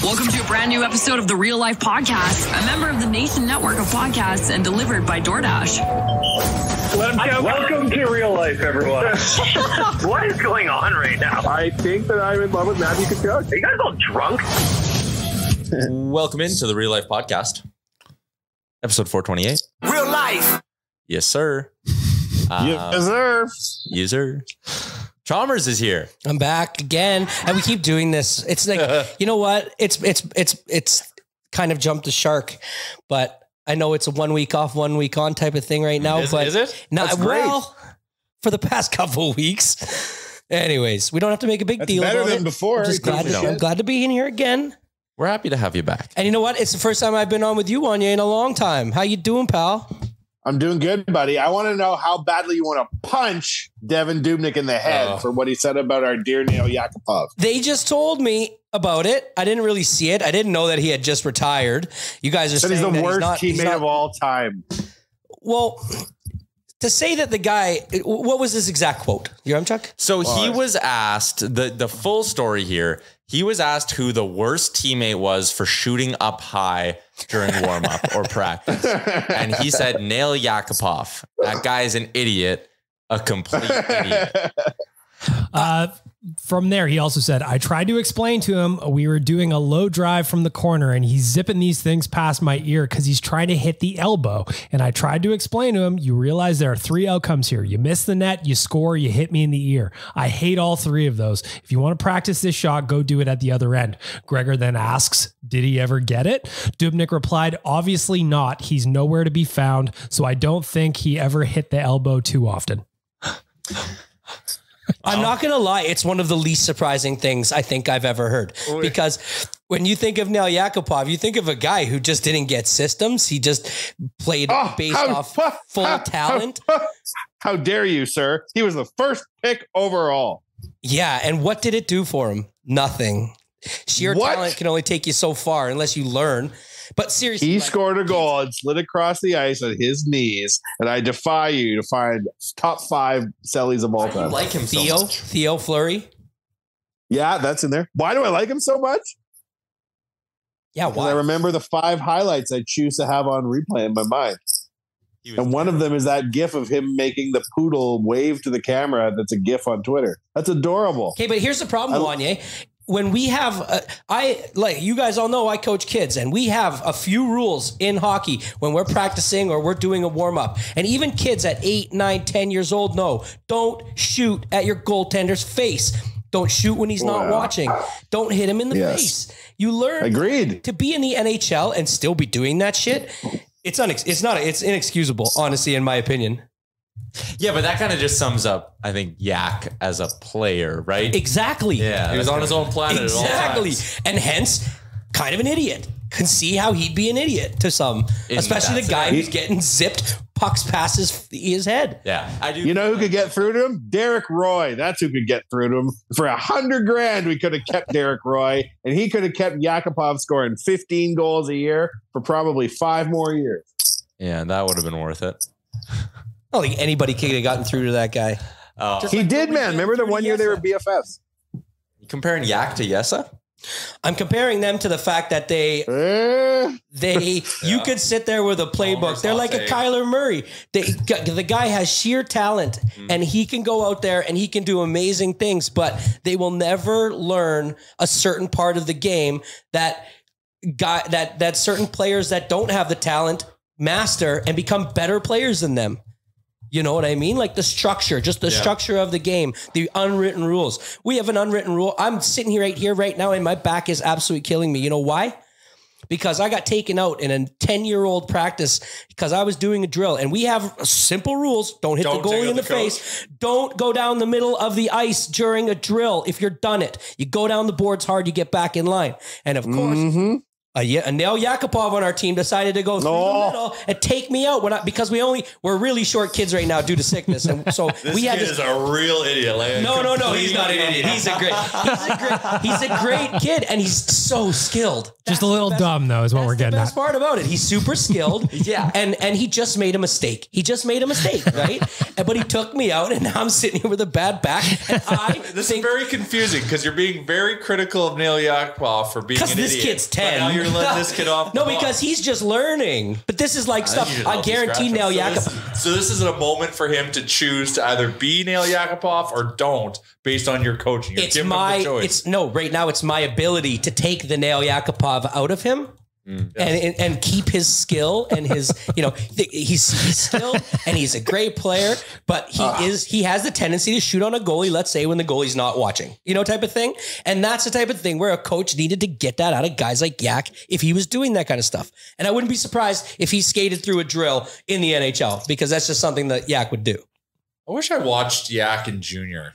Welcome to a brand new episode of the Real Life Podcast, a member of the Nation Network of Podcasts and delivered by DoorDash. Welcome to Real Life, everyone. What is going on right now? I think that I'm in love with Matthew Tkachuk. Are you guys all drunk? Welcome into the Real Life Podcast, episode 428. Real life. Yes, sir. Yes, sir. Yes, sir. Chalmers is here. I'm back again, and we keep doing this. It's like, you know what? It's kind of jumped the shark, but I know it's a 1 week off, 1 week on type of thing right now. Is it? Not well for the past couple of weeks. Anyways, we don't have to make a big deal better about than it. before. I'm glad to be in here again. We're happy to have you back. And you know what? It's the first time I've been on with you, Anya, in a long time. How you doing, pal? I'm doing good, buddy. I want to know how badly you want to punch Devan Dubnyk in the head for what he said about our dear Nail Yakupov. They just told me about it. I didn't really see it. I didn't know that he had just retired. You guys are saying he's the that worst teammate of all time. Well, to say that the guy, what was his exact quote? You Chuck? So he was asked, the full story here, he was asked who the worst teammate was for shooting up high during warm-up or practice. And he said, Nail Yakupov. That guy is an idiot, a complete idiot. From there, he also said, I tried to explain to him we were doing a low drive from the corner and he's zipping these things past my ear because he's trying to hit the elbow. And I tried to explain to him, you realize there are three outcomes here. You miss the net, you score, you hit me in the ear. I hate all three of those. If you want to practice this shot, go do it at the other end. Gregor then asks, did he ever get it? Dubnyk replied, obviously not. He's nowhere to be found. So I don't think he ever hit the elbow too often. I'm not going to lie. It's one of the least surprising things I think I've ever heard, because when you think of Nail Yakupov, you think of a guy who just didn't get systems. He just played based off full talent. How dare you, sir? He was the first pick overall. Yeah. And what did it do for him? Nothing. Sheer talent can only take you so far unless you learn. But seriously, he scored a goal and slid across the ice on his knees, and I defy you to find top 5 Sellies of all time. I like him so much. Theo Fleury. Yeah, that's in there. Why do I like him so much? Yeah, why? I remember the 5 highlights I choose to have on replay in my mind. And one of them is that gif of him making the poodle wave to the camera. That's a gif on Twitter. That's adorable. Okay, but here's the problem, Wanye. When we have, like you guys all know, I coach kids, and we have a few rules in hockey when we're practicing or we're doing a warm up. And even kids at 8, 9, 10 years old know, don't shoot at your goaltender's face. Don't shoot when he's not watching. Don't hit him in the face. You learn to be in the NHL and still be doing that shit. It's inexcusable, honestly, in my opinion. Yeah, but that kind of just sums up, I think, Yak as a player, right? Exactly. Yeah, he was on his own planet at all times. And hence, kind of an idiot. Can see how he'd be an idiot to some, especially the guy who's getting zipped pucks past his head. Yeah, I do. You know who could get through to him? Derek Roy. That's who could get through to him. For $100,000, we could have kept Derek Roy, and he could have kept Yakupov scoring 15 goals a year for probably 5 more years. Yeah, that would have been worth it. I don't think anybody could have gotten through to that guy. He did, man. Remember the one year they were BFFs? You comparing Yak to Yessa? I'm comparing them to the fact that you could sit there with a playbook. They're like a Kyler Murray. The guy has sheer talent, and he can go out there and he can do amazing things, but they will never learn a certain part of the game that certain players that don't have the talent master and become better players than them. You know what I mean? Like the structure, just the structure of the game, the unwritten rules. We have an unwritten rule. I'm sitting here right now, and my back is absolutely killing me. You know why? Because I got taken out in a 10-year-old practice because I was doing a drill, and we have simple rules. Don't hit the goalie in the face. Don't go down the middle of the ice during a drill. If you're done it, you go down the boards hard, you get back in line. And of course, A Nail Yakupov on our team decided to go through the middle and take me out because we're really short kids right now due to sickness, and so we had is a real idiot. Like, no, he's not an idiot. He's a great kid, and he's so skilled. Just a little dumb though, is what we're getting at. That's the best part about it. He's super skilled. Yeah, and he just made a mistake. Right? But he took me out, and now I'm sitting here with a bad back. And this is very confusing because you're being very critical of Nail Yakupov for being an idiot. Because this kid's 10. You're letting this kid off. No, because he's just learning. But this is like stuff I guarantee Nail Yakupov. So this is a moment for him to choose to either be Nail Yakupov or don't, based on your coaching. You're giving him the choice. Right now it's my ability to take the Nail Yakupov out of him. And keep his skill and his, he's skilled and he's a great player, but he has the tendency to shoot on a goalie, let's say when the goalie's not watching, type of thing. And that's the type of thing where a coach needed to get that out of guys like Yak if he was doing that kind of stuff. And I wouldn't be surprised if he skated through a drill in the NHL because that's just something that Yak would do. I wish I watched Yak in junior.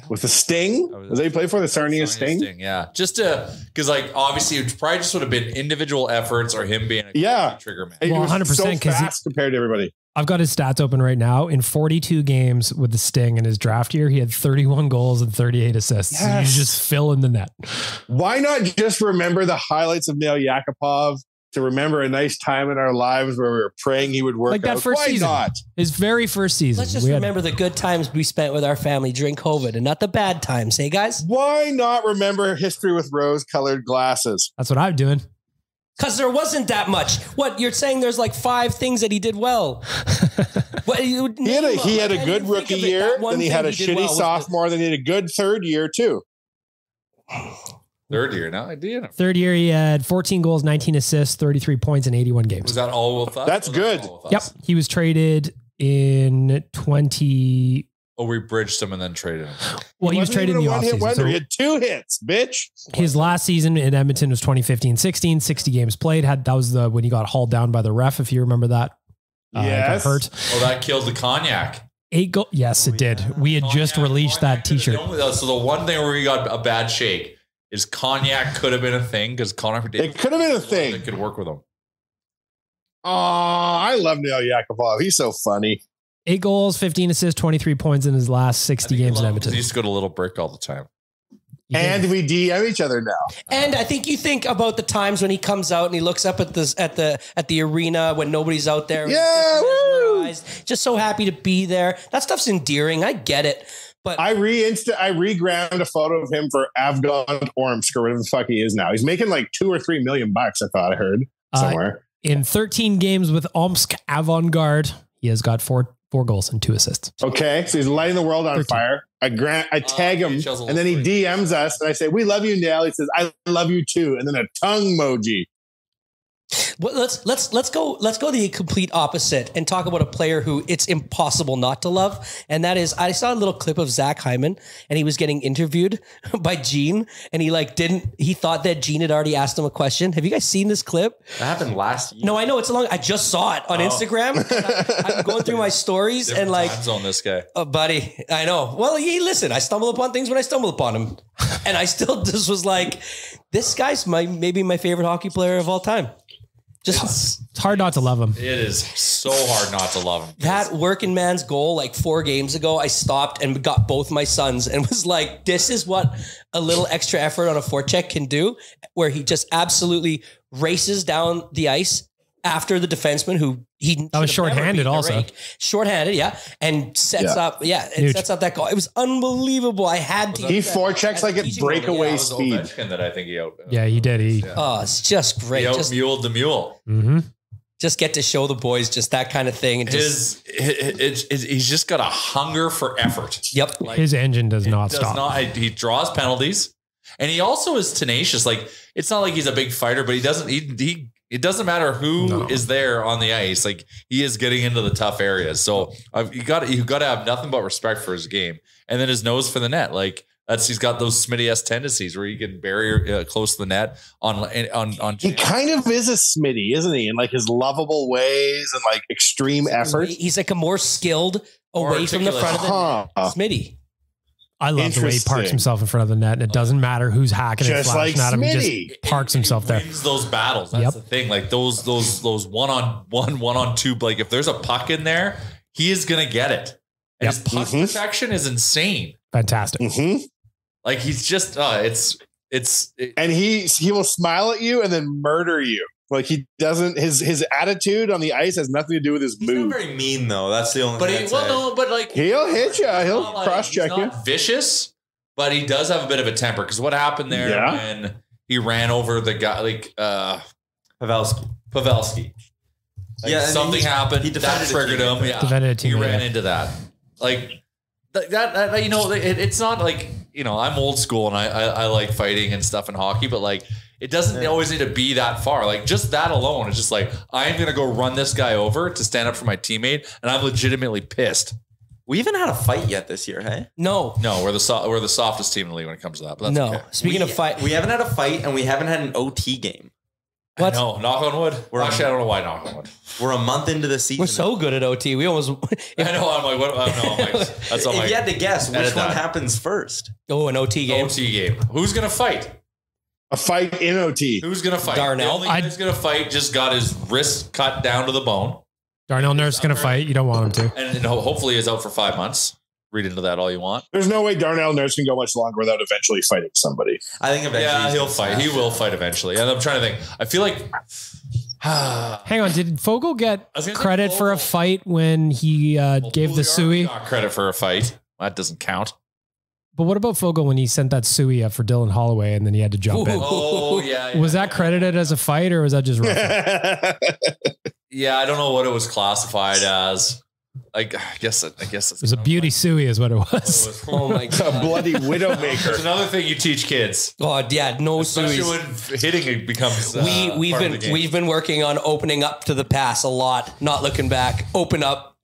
With the Sting? Was that he played for the Sarnia Sting? Yeah. Just because obviously it probably just would have been individual efforts or him being a trigger man. Well, 100% because so compared to everybody. I've got his stats open right now. In 42 games with the Sting in his draft year, he had 31 goals and 38 assists. Yes. So you just fill in the net. Why not just remember the highlights of Nail Yakupov? To remember a nice time in our lives where we were praying he would work like that out. First Why season. Not? His very first season. Let's just remember the good times we spent with our family during COVID and not the bad times. Hey, guys? Why not remember history with rose-colored glasses? That's what I'm doing. Because there wasn't that much. What, you're saying there's like 5 things that he did well. He had a good rookie year, then he had a shitty sophomore, then he had a good third year too. Third year, no idea. Third year, he had 14 goals, 19 assists, 33 points in 81 games. Was that all with us? That's good. Yep. He was traded in 20. Oh, we bridged him and then traded him. Well, he was traded in the offseason. So he had 2 hits, bitch. His last season in Edmonton was 2015-16, 60 games played. That was when he got hauled down by the ref, if you remember that. Yes. Got hurt. Oh, that killed the cognac. 8 goals. Yes, it did. We had just released that t-shirt. So the one thing where we got a bad shake is cognac could have been a thing because Connor McDavid. It could have been a thing. That could work with him. Oh, I love Nail Yakupov. He's so funny. 8 goals, 15 assists, 23 points in his last 60 games in Edmonton. He used to go to Little Brick all the time. And we DM each other now. And I think you think about the times when he comes out and he looks up at the arena when nobody's out there. Yeah, woo! Just so happy to be there. That stuff's endearing. I get it. But I reground a photo of him for Afghan Ormsk or whatever the fuck he is now. He's making like $2 or $3 million. I thought I heard somewhere. In 13 games with Omsk Avangard, he has got four goals and 2 assists. Okay, so he's lighting the world on fire. I tag him, and then he DMs us, and I say, "We love you, Nail." He says, "I love you too," and then a tongue emoji. Well, let's go the complete opposite and talk about a player who it's impossible not to love, and that is I saw a little clip of Zach Hyman, and he was getting interviewed by Gene, and he thought that Gene had already asked him a question. Have you guys seen this clip? That happened last year. No, I know I just saw it on Instagram. I'm going through my stories and like time zone this guy. Oh, buddy, I know. Well, listen, I stumble upon things when I stumble upon them, and I still just was like, this guy's maybe my favorite hockey player of all time. It's hard not to love him. It is so hard not to love him. That working man's goal, like 4 games ago, I stopped and got both my sons and was like, this is what a little extra effort on a forecheck can do, where he just absolutely races down the ice after the defenseman who that was shorthanded also. Shorthanded, yeah. And sets up that goal. It was unbelievable. I had to. He forechecks like at breakaway speed. That I think he out. Yeah, he did. Oh, it's just great. He out-muled the mule. Mm-hmm. Just get to show the boys just that kind of thing. And he's just got a hunger for effort. Yep. Like, his engine does not stop. He draws penalties. And he also is tenacious. Like, it's not like he's a big fighter, but it doesn't matter who is there on the ice. Like, he is getting into the tough areas. So you got to have nothing but respect for his game. And then his nose for the net. Like, he's got those Smitty-esque tendencies where he can bury close to the net on. He kind of is a Smitty, isn't he? In like his lovable ways and like extreme effort. He's like a more skilled away from the front of the net. Smitty. I love the way he parks himself in front of the net, and it doesn't matter who's hacking and flashing at him. He just parks himself there. Wins those battles. That's the thing. Like those 1-on-1, 1-on-2. Like if there's a puck in there, he is gonna get it. And his puck protection is insane. Fantastic. Like he's just and he will smile at you and then murder you. Like he doesn't. His attitude on the ice has nothing to do with his He's move. not very mean though. That's the only. But thing like he'll hit you. He'll cross check you. Vicious, but he does have a bit of a temper. Because what happened there when he ran over the guy, like Pavelski. Like something happened. He that triggered him. Yeah, he ran into that. Like that. You know, it's not like, you know, I'm old school and I like fighting and stuff in hockey, but like. It doesn't always need to be that far. Like just that alone is just like, I'm going to go run this guy over to stand up for my teammate. And I'm legitimately pissed. We haven't had a fight yet this year, hey? No, we're the softest team in the league when it comes to that. But that's okay. Speaking of fight, we haven't had a fight and we haven't had an OT game. What? No, knock on wood. Actually, I don't know why knock on wood. We're a month into the season. We're so good at OT. We almost. I know. I'm like, what? I'm like, that's all. If you had to guess, which one happens first? Oh, an OT game. OT game. Who's going to fight? A fight in OT. Who's going to fight? Darnell. The only guy who's going to fight just got his wrist cut down to the bone. Darnell Nurse going to fight. You don't want him to. And hopefully is out for 5 months. Read into that all you want. There's no way Darnell Nurse can go much longer without eventually fighting somebody. I think eventually he'll fight. He will fight eventually. And I'm trying to think. I feel like... Hang on. Did Fogel get credit for a fight when he gave the Suey? Got credit for a fight. That doesn't count. But what about Fogel when he sent that Suey up for Dylan Holloway and then he had to jump in? Oh, yeah. Was that credited as a fight or was that just rough? Yeah, I don't know what it was classified as. I guess it was a beauty Suey is what it was. Oh my God. A bloody widowmaker. It's another thing you teach kids. God, yeah, no Especially Sueys. when hitting it becomes we've been working on opening up to the pass a lot, not looking back, open up,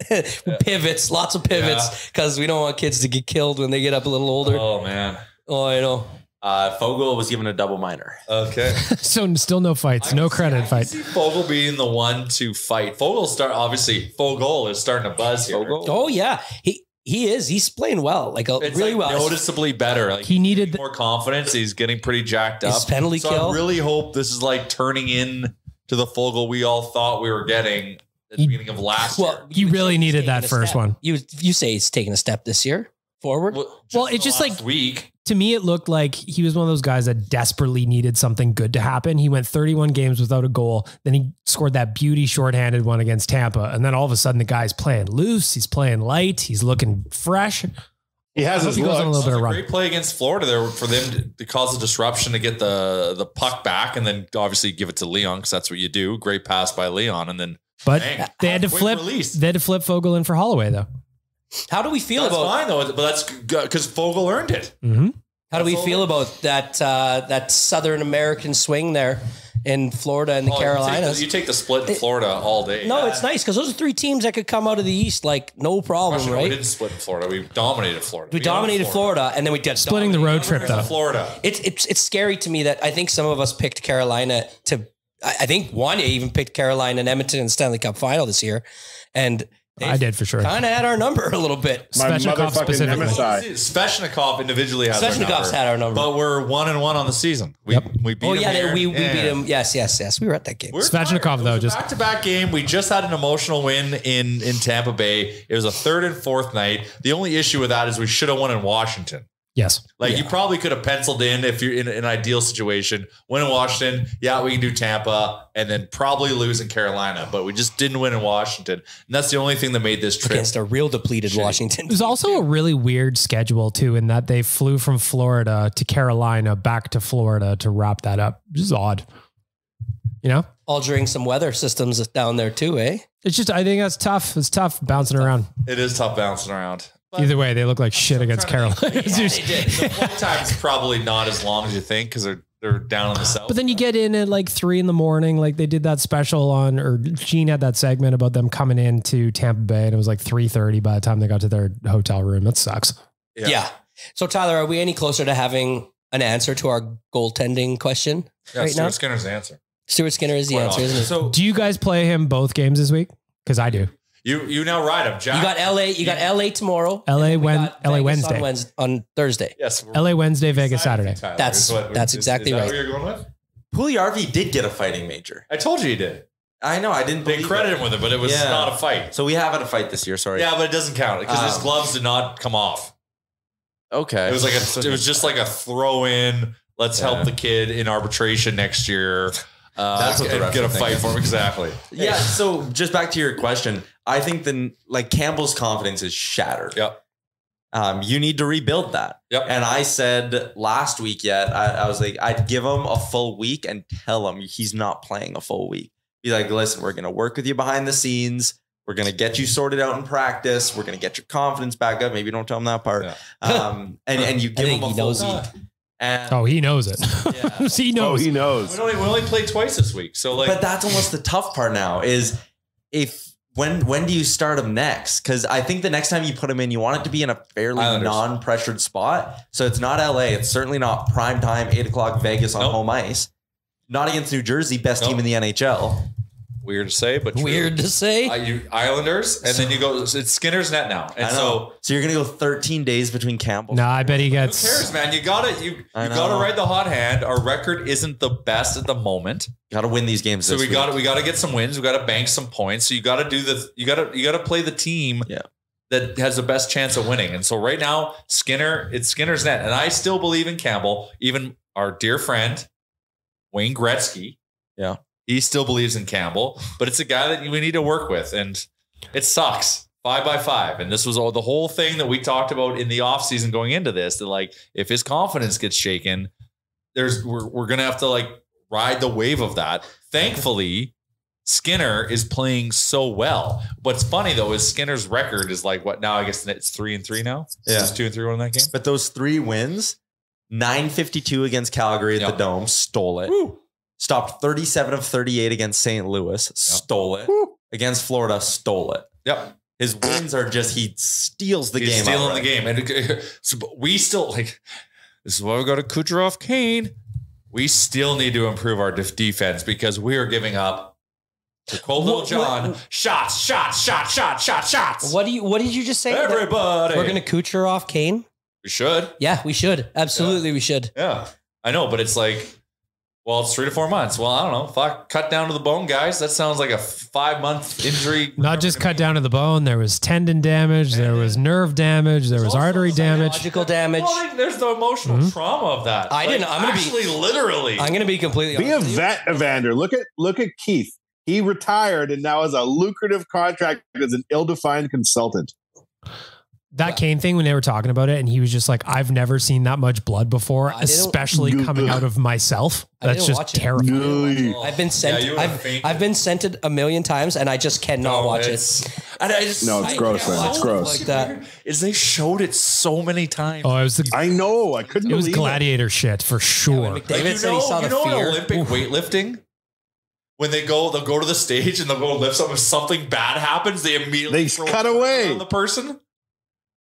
pivots, lots of pivots, because we don't want kids to get killed when they get up a little older. Oh man. Oh, I know. Fogel was given a double minor. Okay. So still no fights, no credit fight. See Fogel being the one to fight. Fogel is starting to buzz here. Oh yeah. He is. He's playing well. It's really well. Noticeably better. Like he needed more confidence. He's getting pretty jacked up. His penalty kill. I really hope this is like turning in to the Fogel we all thought we were getting at the beginning of last year. He really needed that first one. You say he's taking a step this year forward. Well, it's just like week. To me, it looked like he was one of those guys that desperately needed something good to happen. He went 31 games without a goal. Then he scored that beauty shorthanded one against Tampa. And then all of a sudden the guy's playing loose. He's playing light. He's looking fresh. He has his looks. On a little bit of run. Great play against Florida there for them to cause a disruption to get the puck back and then obviously give it to Leon because that's what you do. Great pass by Leon. And then they had to flip. They had to flip Fogel in for Holloway though. How do we feel that's about? Fine though, but that's because Fogel earned it. Mm-hmm. How do we feel about that Southern American swing there in Florida and the Carolinas? You take the split in Florida all day. No, it's nice because those are three teams that could come out of the East like no problem, right? We didn't split in Florida. We dominated Florida. We dominated Florida, and then we did splitting the road trip though. Florida. It's scary to me that I think some of us picked Carolina to. I think Wanya even picked Carolina and Edmonton in the Stanley Cup final this year, and. I did for sure. Kind of had our number a little bit. Svechnikov specifically. Svechnikov individually has our number. Svechnikov's had our number. But we're 1-1 on the season. We beat him. We beat him. Yes. We were at that game. Svechnikov though, just back-to-back game. We just had an emotional win in Tampa Bay. It was a third and fourth night. The only issue with that is we should have won in Washington. Yes. You probably could have penciled in if you're in an ideal situation. Win in Washington. Yeah, we can do Tampa and then probably lose in Carolina, but we just didn't win in Washington. And that's the only thing that made this trip. Against a real depleted Washington. It was also a really weird schedule too, in that they flew from Florida to Carolina back to Florida to wrap that up. Which is odd. You know? All during some weather systems down there too, eh? It's just, I think that's tough. It's tough bouncing around. It is tough bouncing around. But either way, they look like shit against Carolina. They did. The flight time's probably not as long as you think because they're down in the south. But then you get in at like 3 a.m. like they did that special on, or Gene had that segment about them coming into Tampa Bay, and it was like 3:30 by the time they got to their hotel room. That sucks. Yeah. So Tyler, are we any closer to having an answer to our goaltending question right now? Stuart Skinner's the answer. Stuart Skinner is the answer, isn't he? So, do you guys play him both games this week? Because I do. You now ride him, Jack. You got LA tomorrow. LA Wednesday. On Thursday. Yes. LA Wednesday, Vegas Saturday. That's exactly right. Is that what you're going with? Pugliarvi did get a fighting major. I told you he did. I know. I didn't. They credit him with it, but it was not a fight. So we have had a fight this year. Sorry. Yeah, but it doesn't count because his gloves did not come off. Okay. It was like it was just like a throw in. Let's help the kid in arbitration next year. That's what the refs get a are fight for him. Exactly. Yeah. So just back to your question, I think then like Campbell's confidence is shattered. Yep. You need to rebuild that. Yep. And I said last week I was like, I'd give him a full week and tell him he's not playing a full week. Be like, listen, we're going to work with you behind the scenes. We're going to get you sorted out in practice. We're going to get your confidence back up. Maybe don't tell him that part. Yeah. And you give him a full week. And he knows it. Yeah. He knows. Oh, he knows. We only played twice this week. So like, but that's almost the tough part now is when do you start him next? Because I think the next time you put him in, you want it to be in a fairly non-pressured spot. So it's not LA. It's certainly not prime time, 8 o'clock Vegas on home ice. Not against New Jersey, best team in the NHL. Weird to say, but true. Weird to say. You Islanders, and then you go. It's Skinner's net now, and so you're gonna go 13 days between Campbell. No, I bet he gets. Who cares, man? You got to ride the hot hand. Our record isn't the best at the moment. You got to win these games. So we got to get some wins. We got to bank some points. So you got to do you got to play the team that has the best chance of winning. And so right now, it's Skinner's net, and I still believe in Campbell. Even our dear friend Wayne Gretzky. Yeah. He still believes in Campbell, but it's a guy that we need to work with. And it sucks 5-by-5. And this was the whole thing that we talked about in the offseason going into this, that like, if his confidence gets shaken, we're going to have to like ride the wave of that. Thankfully, Skinner is playing so well. What's funny though, is Skinner's record is like what now? I guess it's 3-3 now. Yeah. It's 2-3 in that game. But those 3 wins, 952 against Calgary at the Dome, stole it. Woo. Stopped 37 of 38 against St. Louis, stole it. Woo. Against Florida, stole it. Yep. His wins are just, he steals the game. He's stealing the game. And so we still, like, this is why we go to Kucherov Kane. We still need to improve our defense because we are giving up to Cold Little John. Shots. What did you just say? Everybody. We're going to Kucherov Kane? We should. Yeah, we should. Absolutely, we should. Yeah. I know, but it's like, well, it's 3 to 4 months. Well, I don't know. Fuck, cut down to the bone, guys. That sounds like a 5-month injury. Not just cut down to the bone. There was tendon damage. There was nerve damage. There was artery damage. Psychological damage. Well, there's the emotional trauma of that. I'm going to be completely Be honest. a vet, Evander. Look at Keith. He retired and now has a lucrative contract as an ill-defined consultant. That Kane thing when they were talking about it, and he was just like, I've never seen that much blood before, especially coming out of myself. That's just terrifying. I've been sent it a million times, and I just cannot watch it. And it's gross, man. It's gross. Like that. They showed it so many times. Oh, it was I know. I couldn't believe it. was gladiator shit for sure. McDavid said he saw the fear. In Olympic weightlifting, when they'll go to the stage and they'll go lift something. If something bad happens, they immediately cut away on the person.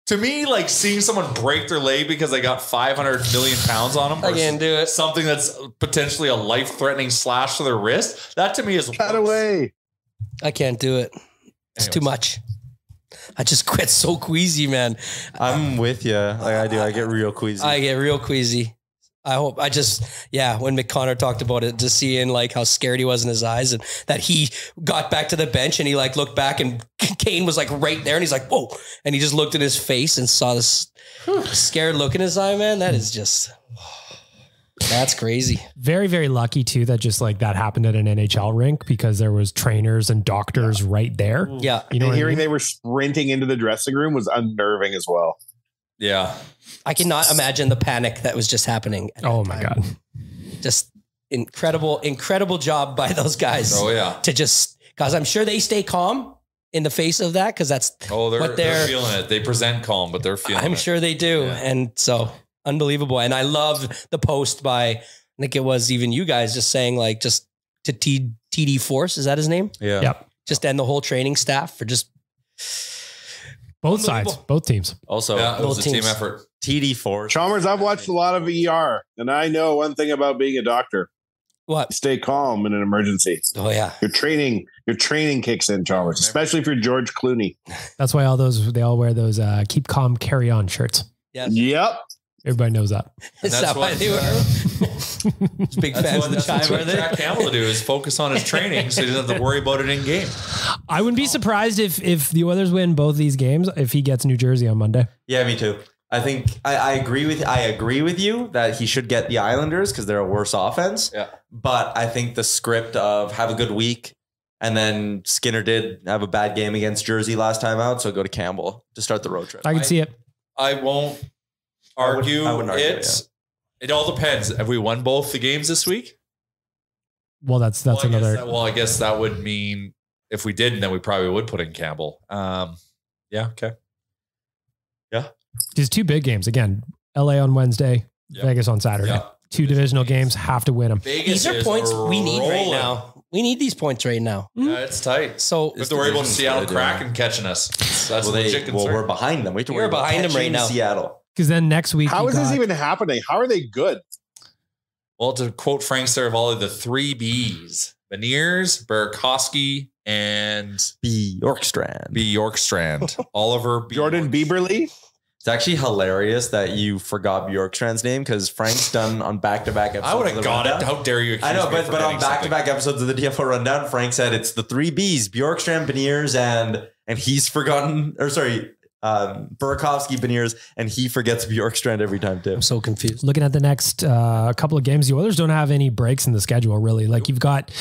To me, like seeing someone break their leg because they got 500 million pounds on them. I can't do it. Something that's potentially a life-threatening slash to their wrist. That to me is cut away. I can't do it. It's too much. I just quit so queasy, man. I'm with you. Like I do. I get real queasy. I get real queasy. when McConnor talked about it, just seeing like how scared he was in his eyes and that he got back to the bench and he like looked back and Kane was like right there and he's like, whoa. And he just looked at his face and saw this scared look in his eye, man. That is just, that's crazy. Very, very lucky too that just like that happened at an NHL rink because there was trainers and doctors right there. Yeah. You know, hearing they were sprinting into the dressing room was unnerving as well. Yeah. I cannot imagine the panic that was just happening. Oh my God. Just incredible job by those guys. Oh yeah. To just, cause I'm sure they stay calm in the face of that. Cause that's what they're feeling it. They present calm, but they're feeling it. I'm sure they do. Yeah. And so unbelievable. And I love the post by, I think it was even you guys just saying like, just to TD Force. Is that his name? Yeah. Yep. Just and the whole training staff for just both sides, both teams. Also, it was a team effort. TD Force. Chalmers, I've watched a lot of ER and I know one thing about being a doctor. What? Stay calm in an emergency. Oh yeah. Your training kicks in, Chalmers, especially if you're George Clooney. That's why they all wear those keep calm, carry on shirts. Yes. Yep. Everybody knows that. Is that why they were big fans of the chime? That's what Jack Campbell to do is focus on his training, so he doesn't have to worry about it in game. I wouldn't be surprised if the Oilers win both these games if he gets New Jersey on Monday. Yeah, me too. I think I agree with you that he should get the Islanders because they're a worse offense. Yeah. But I think the script of have a good week, and then Skinner did have a bad game against Jersey last time out, so go to Campbell to start the road trip. I can see it. I won't argue. I wouldn't argue it. It all depends. Have we won both the games this week? Well, that's another. I guess that would mean if we didn't, then we probably would put in Campbell. Yeah. Okay. Yeah. These two big games again. LA on Wednesday, Vegas on Saturday. Yeah. Two divisional games, have to win them. These are points we need right now. We need these points right now. Yeah, it's tight. So we have to worry about Seattle Kraken catching us. That's legit concern. Well, we're behind them. We have to worry about behind them right now. Seattle. Because then next week, how is this even happening? How are they good? Well, to quote Frank Saravalli, the 3 Bs: Beniers, Burakovsky, and Bjorkstrand. Oliver Jordan Bieberly. It's actually hilarious that you forgot Bjorkstrand's name because Frank's done on back-to-back episodes. I would have got it. How dare you? I know, but on back-to-back episodes of the DFO Rundown, Frank said it's the 3 Bs: Bjorkstrand, Beniers, and he's forgotten. Or sorry, Burakovsky, Beniers, and he forgets Bjorkstrand every time too. I'm so confused. Looking at the next couple of games, the Oilers don't have any breaks in the schedule really. Like you've got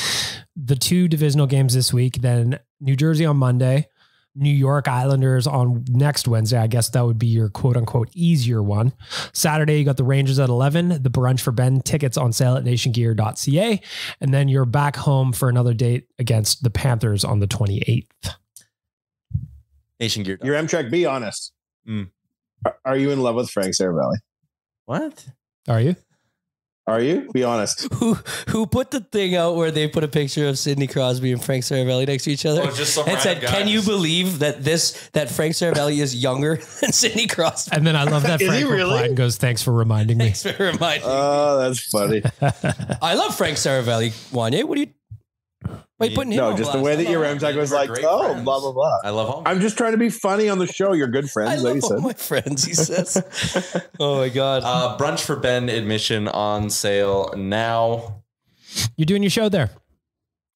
the 2 divisional games this week, then New Jersey on Monday, New York Islanders on next Wednesday. I guess that would be your quote unquote easier one. Saturday, you got the Rangers at 11, the Brunch for Ben tickets on sale at nationgear.ca. And then you're back home for another date against the Panthers on the 28th. Nation Gear. Your Amtrak, be honest. Are you in love with Frank Saravalli? What? Are you? Are you? Be honest. Who put the thing out where they put a picture of Sidney Crosby and Frank Saravalli next to each other? Oh, just some and said, guys. "Can you believe that Frank Saravalli is younger than Sidney Crosby?" And then I love that Is Frank he really? replied and goes, "Thanks for reminding me." Thanks for reminding me. Oh, that's funny. I love Frank Saravalli. Wanye, what are you? Why are you putting him No, on just blast? the way that your him. Ramtag was We're like, great oh, friends. blah, blah, blah. I love him. I'm just trying to be funny on the show. You're good friends, I like you love all said. my friends, he says. Oh my God. Brunch for Ben admission on sale now. You're doing your show there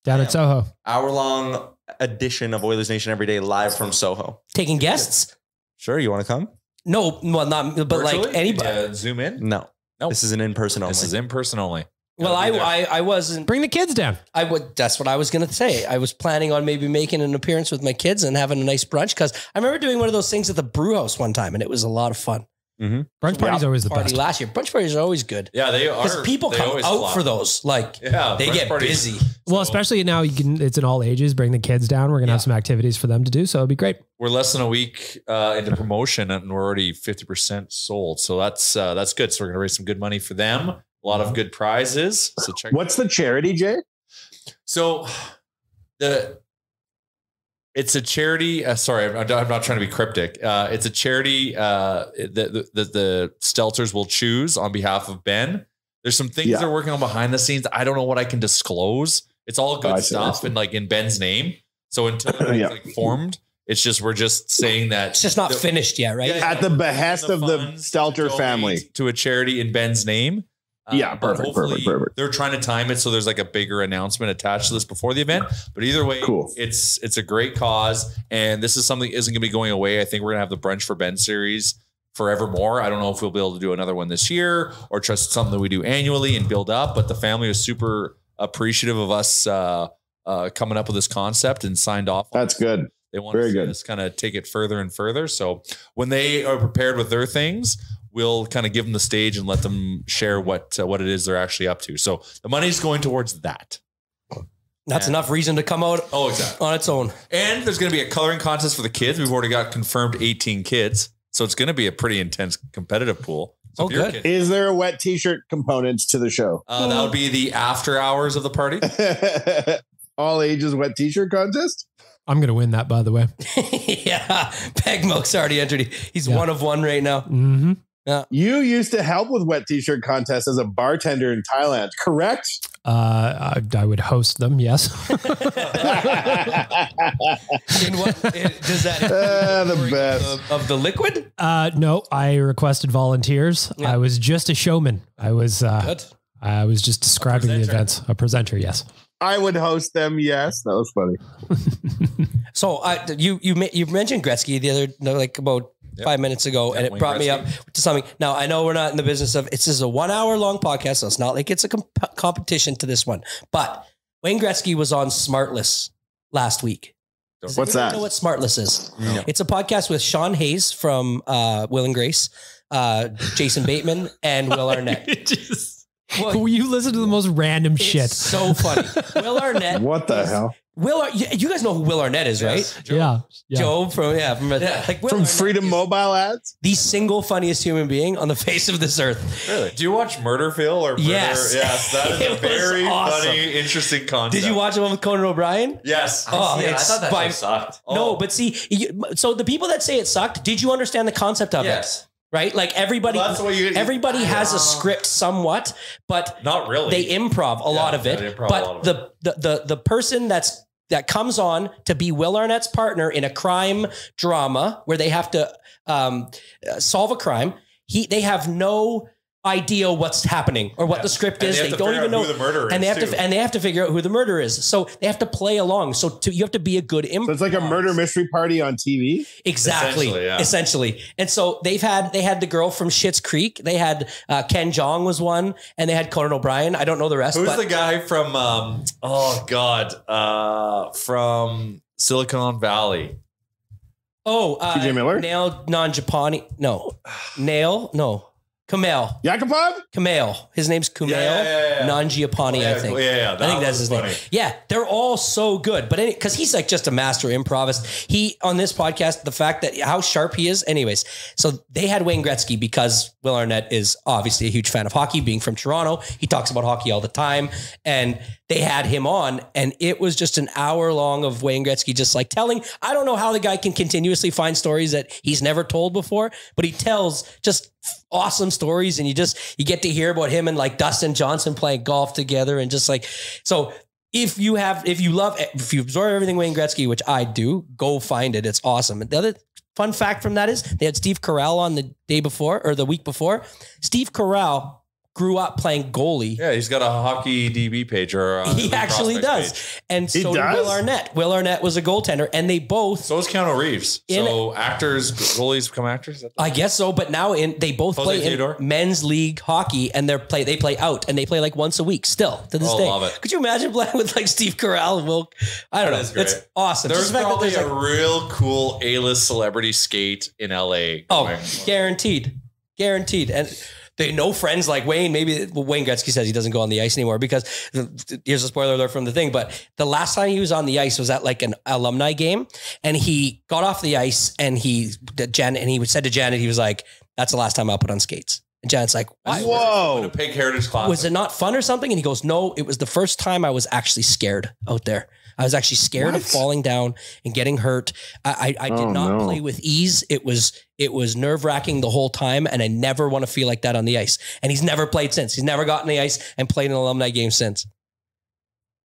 down at Soho. Hour-long edition of Oilers Nation Every Day live from Soho. Taking guests? Sure, you want to come? No, well, not, but Virtually? like anybody. Yeah, zoom in. No. Nope. This is an in-person only. This is in person only. Well, I wasn't. Bring the kids down. I would. That's what I was going to say. I was planning on maybe making an appearance with my kids and having a nice brunch because I remember doing one of those things at the brew house one time and it was a lot of fun. Brunch party's always the Party best. last year. Brunch parties are always good. Yeah, they are. Because people They come always out flop. for those. Like, Yeah, they brunch get parties. busy. Well, especially now it's in all ages. Bring the kids down. We're going to have some activities for them to do. So it'll be great. We're less than a week into promotion and we're already 50% sold. So that's good. So we're going to raise some good money for them. A lot of good prizes. So check. What's the charity, Jay? So it's a charity. Sorry, I'm not trying to be cryptic. It's a charity that the Stelters will choose on behalf of Ben. There's some things they're working on behind the scenes. I don't know what I can disclose. It's all good stuff and like in Ben's name. So until it's like formed, it's just we're just saying that It's just not finished yet, right? At the behest of the funds Stelter to family. donate to a charity in Ben's name. Yeah, But perfect. hopefully They're trying to time it so there's like a bigger announcement attached to this before the event. But either way, Cool. it's a great cause, and this is something that isn't going to be going away. I think we're going to have the Brunch for Ben series forevermore. I don't know if we'll be able to do another one this year or just something that we do annually and build up. But the family is super appreciative of us coming up with this concept and signed off. That's good. They want Very to see good. us kind of take it further and further. So when they are prepared with their things, we'll kind of give them the stage and let them share what it is they're actually up to. So the money's going towards that. That's enough reason to come out exactly. on its own. And there's going to be a coloring contest for the kids. We've already got confirmed 18 kids. So it's going to be a pretty intense competitive pool. So if you're a kid- Is there a wet t-shirt component to the show? that would be the after hours of the party. All ages wet t-shirt contest? I'm going to win that, by the way. Yeah. Peg Milk's already entered. He's one of one right now. Mm-hmm. Yeah. You used to help with wet t-shirt contests as a bartender in Thailand, correct? I would host them. Yes. In what does that the best of the liquid? No, I requested volunteers. Yeah. I was just a showman. I was just describing the events. A presenter. Yes. I would host them. Yes, that was funny. So you mentioned Gretzky the other like about 5 minutes ago, and it brought me up to something. Now I know we're not in the business of it's just a 1 hour long podcast, so it's not like it's a competition to this one. But Wayne Gretzky was on Smartless last week. What's that? Know what Smartless is? No. It's a podcast with Sean Hayes from Will and Grace, Jason Bateman, and Will Arnett. Well, you listen to the most random shit. So funny. Will Arnett. What the hell? You guys know who Will Arnett is, right? Yeah. Joe from Freedom Mobile ads. The single funniest human being on the face of this earth. Really? Do you watch Murderville or Murder? Yes. Yes, that is a very awesome. funny, interesting concept. Did you watch the one with Conan O'Brien? Yes. I thought that sucked. No, but see, so the people that say it sucked, did you understand the concept of it? Right? Like everybody has a script somewhat, but not really. They improv a lot of it. But the person that comes on to be Will Arnett's partner in a crime drama where they have to solve a crime, they have no idea what's happening or what the script is. They don't even know who the murderer is, and they have to figure out who the murderer is. So they have to play along. So you have to be a good improv. So it's like a murder mystery party on TV. Exactly. Essentially. And so they had the girl from Schitt's Creek. They had Ken Jeong was one, and they had Conan O'Brien. I don't know the rest. Who's the guy from from Silicon Valley? TJ Miller? Nail Kumail. Yakupov? Kumail. His name's Kumail Nanjiapani, I think. I think that's his name. Yeah, they're all so good. But because he's like just a master improvist. He, on this podcast, the fact that how sharp he is. Anyways, so they had Wayne Gretzky because Will Arnett is obviously a huge fan of hockey, being from Toronto. He talks about hockey all the time. And they had him on, and it was just an hour long of Wayne Gretzky just like telling. I don't know how the guy can continuously find stories that he's never told before, but he tells just awesome stories, and you get to hear about him and like Dustin Johnson playing golf together, and just like, so if you absorb everything Wayne Gretzky, which I do, go find it. It's awesome. And the other fun fact from that is they had Steve Carell on the day before or the week before. Steve Carell grew up playing goalie. Yeah, he's got a hockey DB page he actually does. Page. And so did Will Arnett. Will Arnett was a goaltender, and they both. So is Keanu Reeves. So goalies become actors. I guess so, but now they both play in men's league hockey, and they play out, and they play like once a week still to this day. Love it. Could you imagine playing with like Steve Carell and Will? I don't know. It's awesome. There's probably a real cool A-list celebrity skate in LA. Oh, guaranteed. And they know friends like Wayne. Maybe Wayne Gretzky says he doesn't go on the ice anymore because here's a spoiler alert from the thing. But the last time he was on the ice was at like an alumni game, and he got off the ice and he said to Janet, he was like, "That's the last time I'll put on skates." And Janet's like, "Why? Whoa, a Pink Heritage Classic. Was it not fun or something?" And he goes, "No, it was the first time I was actually scared out there. I was actually scared of falling down and getting hurt. I did not play with ease. It was nerve-wracking the whole time, and I never want to feel like that on the ice." And he's never played since. He's never gotten the ice and played an alumni game since.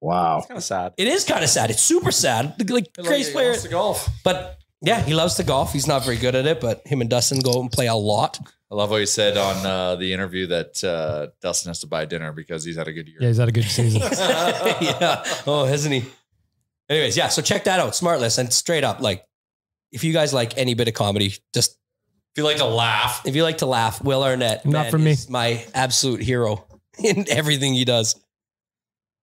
Wow. It's kind of sad. It is kind of sad. It's super sad. Like crazy player. He loves to golf. But yeah, he loves to golf. He's not very good at it, but him and Dustin go and play a lot. I love what he said on the interview that Dustin has to buy dinner because he's had a good year. Yeah, he's had a good season. Yeah. Oh, hasn't he? Anyways, yeah. So check that out. Smartless, and straight up, like, if you guys like any bit of comedy, just if you like to laugh, Will Arnett, not for me, is my absolute hero in everything he does.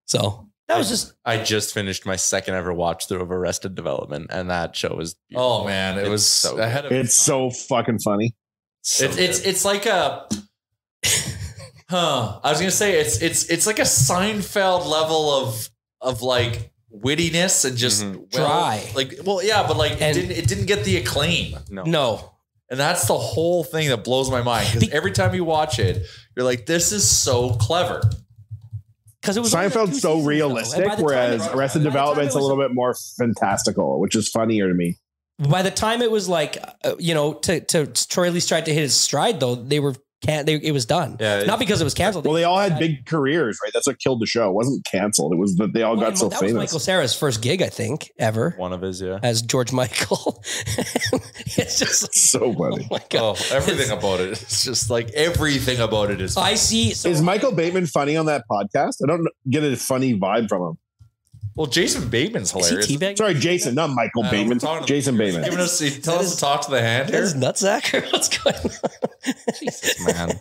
So that was just. I just finished my second ever watch through of Arrested Development, and that show was. Beautiful. Oh man, it was so. It's so fucking funny. It's like a. I was gonna say it's like a Seinfeld level of like wittiness and just dry. But it didn't get the acclaim. No. And that's the whole thing that blows my mind, because every time you watch it, you're like, this is so clever. Because it was Seinfeld's so realistic, whereas Arrested Development's a little bit more fantastical, which is funnier to me. By the time it was like, to Troy Lee tried to hit his stride, though, it was done. Yeah, not because it was canceled. Well, they all had big careers, right? That's what killed the show. It wasn't canceled. It was that they all got so famous. That was Michael Cera's first gig, I think, ever. One of his, yeah. As George Michael. It's just so funny. Oh my God. Oh, everything about it. It's just like everything about it is funny. I see. So is Michael Bateman funny on that podcast? I don't get a funny vibe from him. Well, Jason Bateman's hilarious. Sorry, Jason, not Michael Bateman. Jason Bateman. Tell us to talk to the hand here. Is nutsack? What's going on? Jesus, man.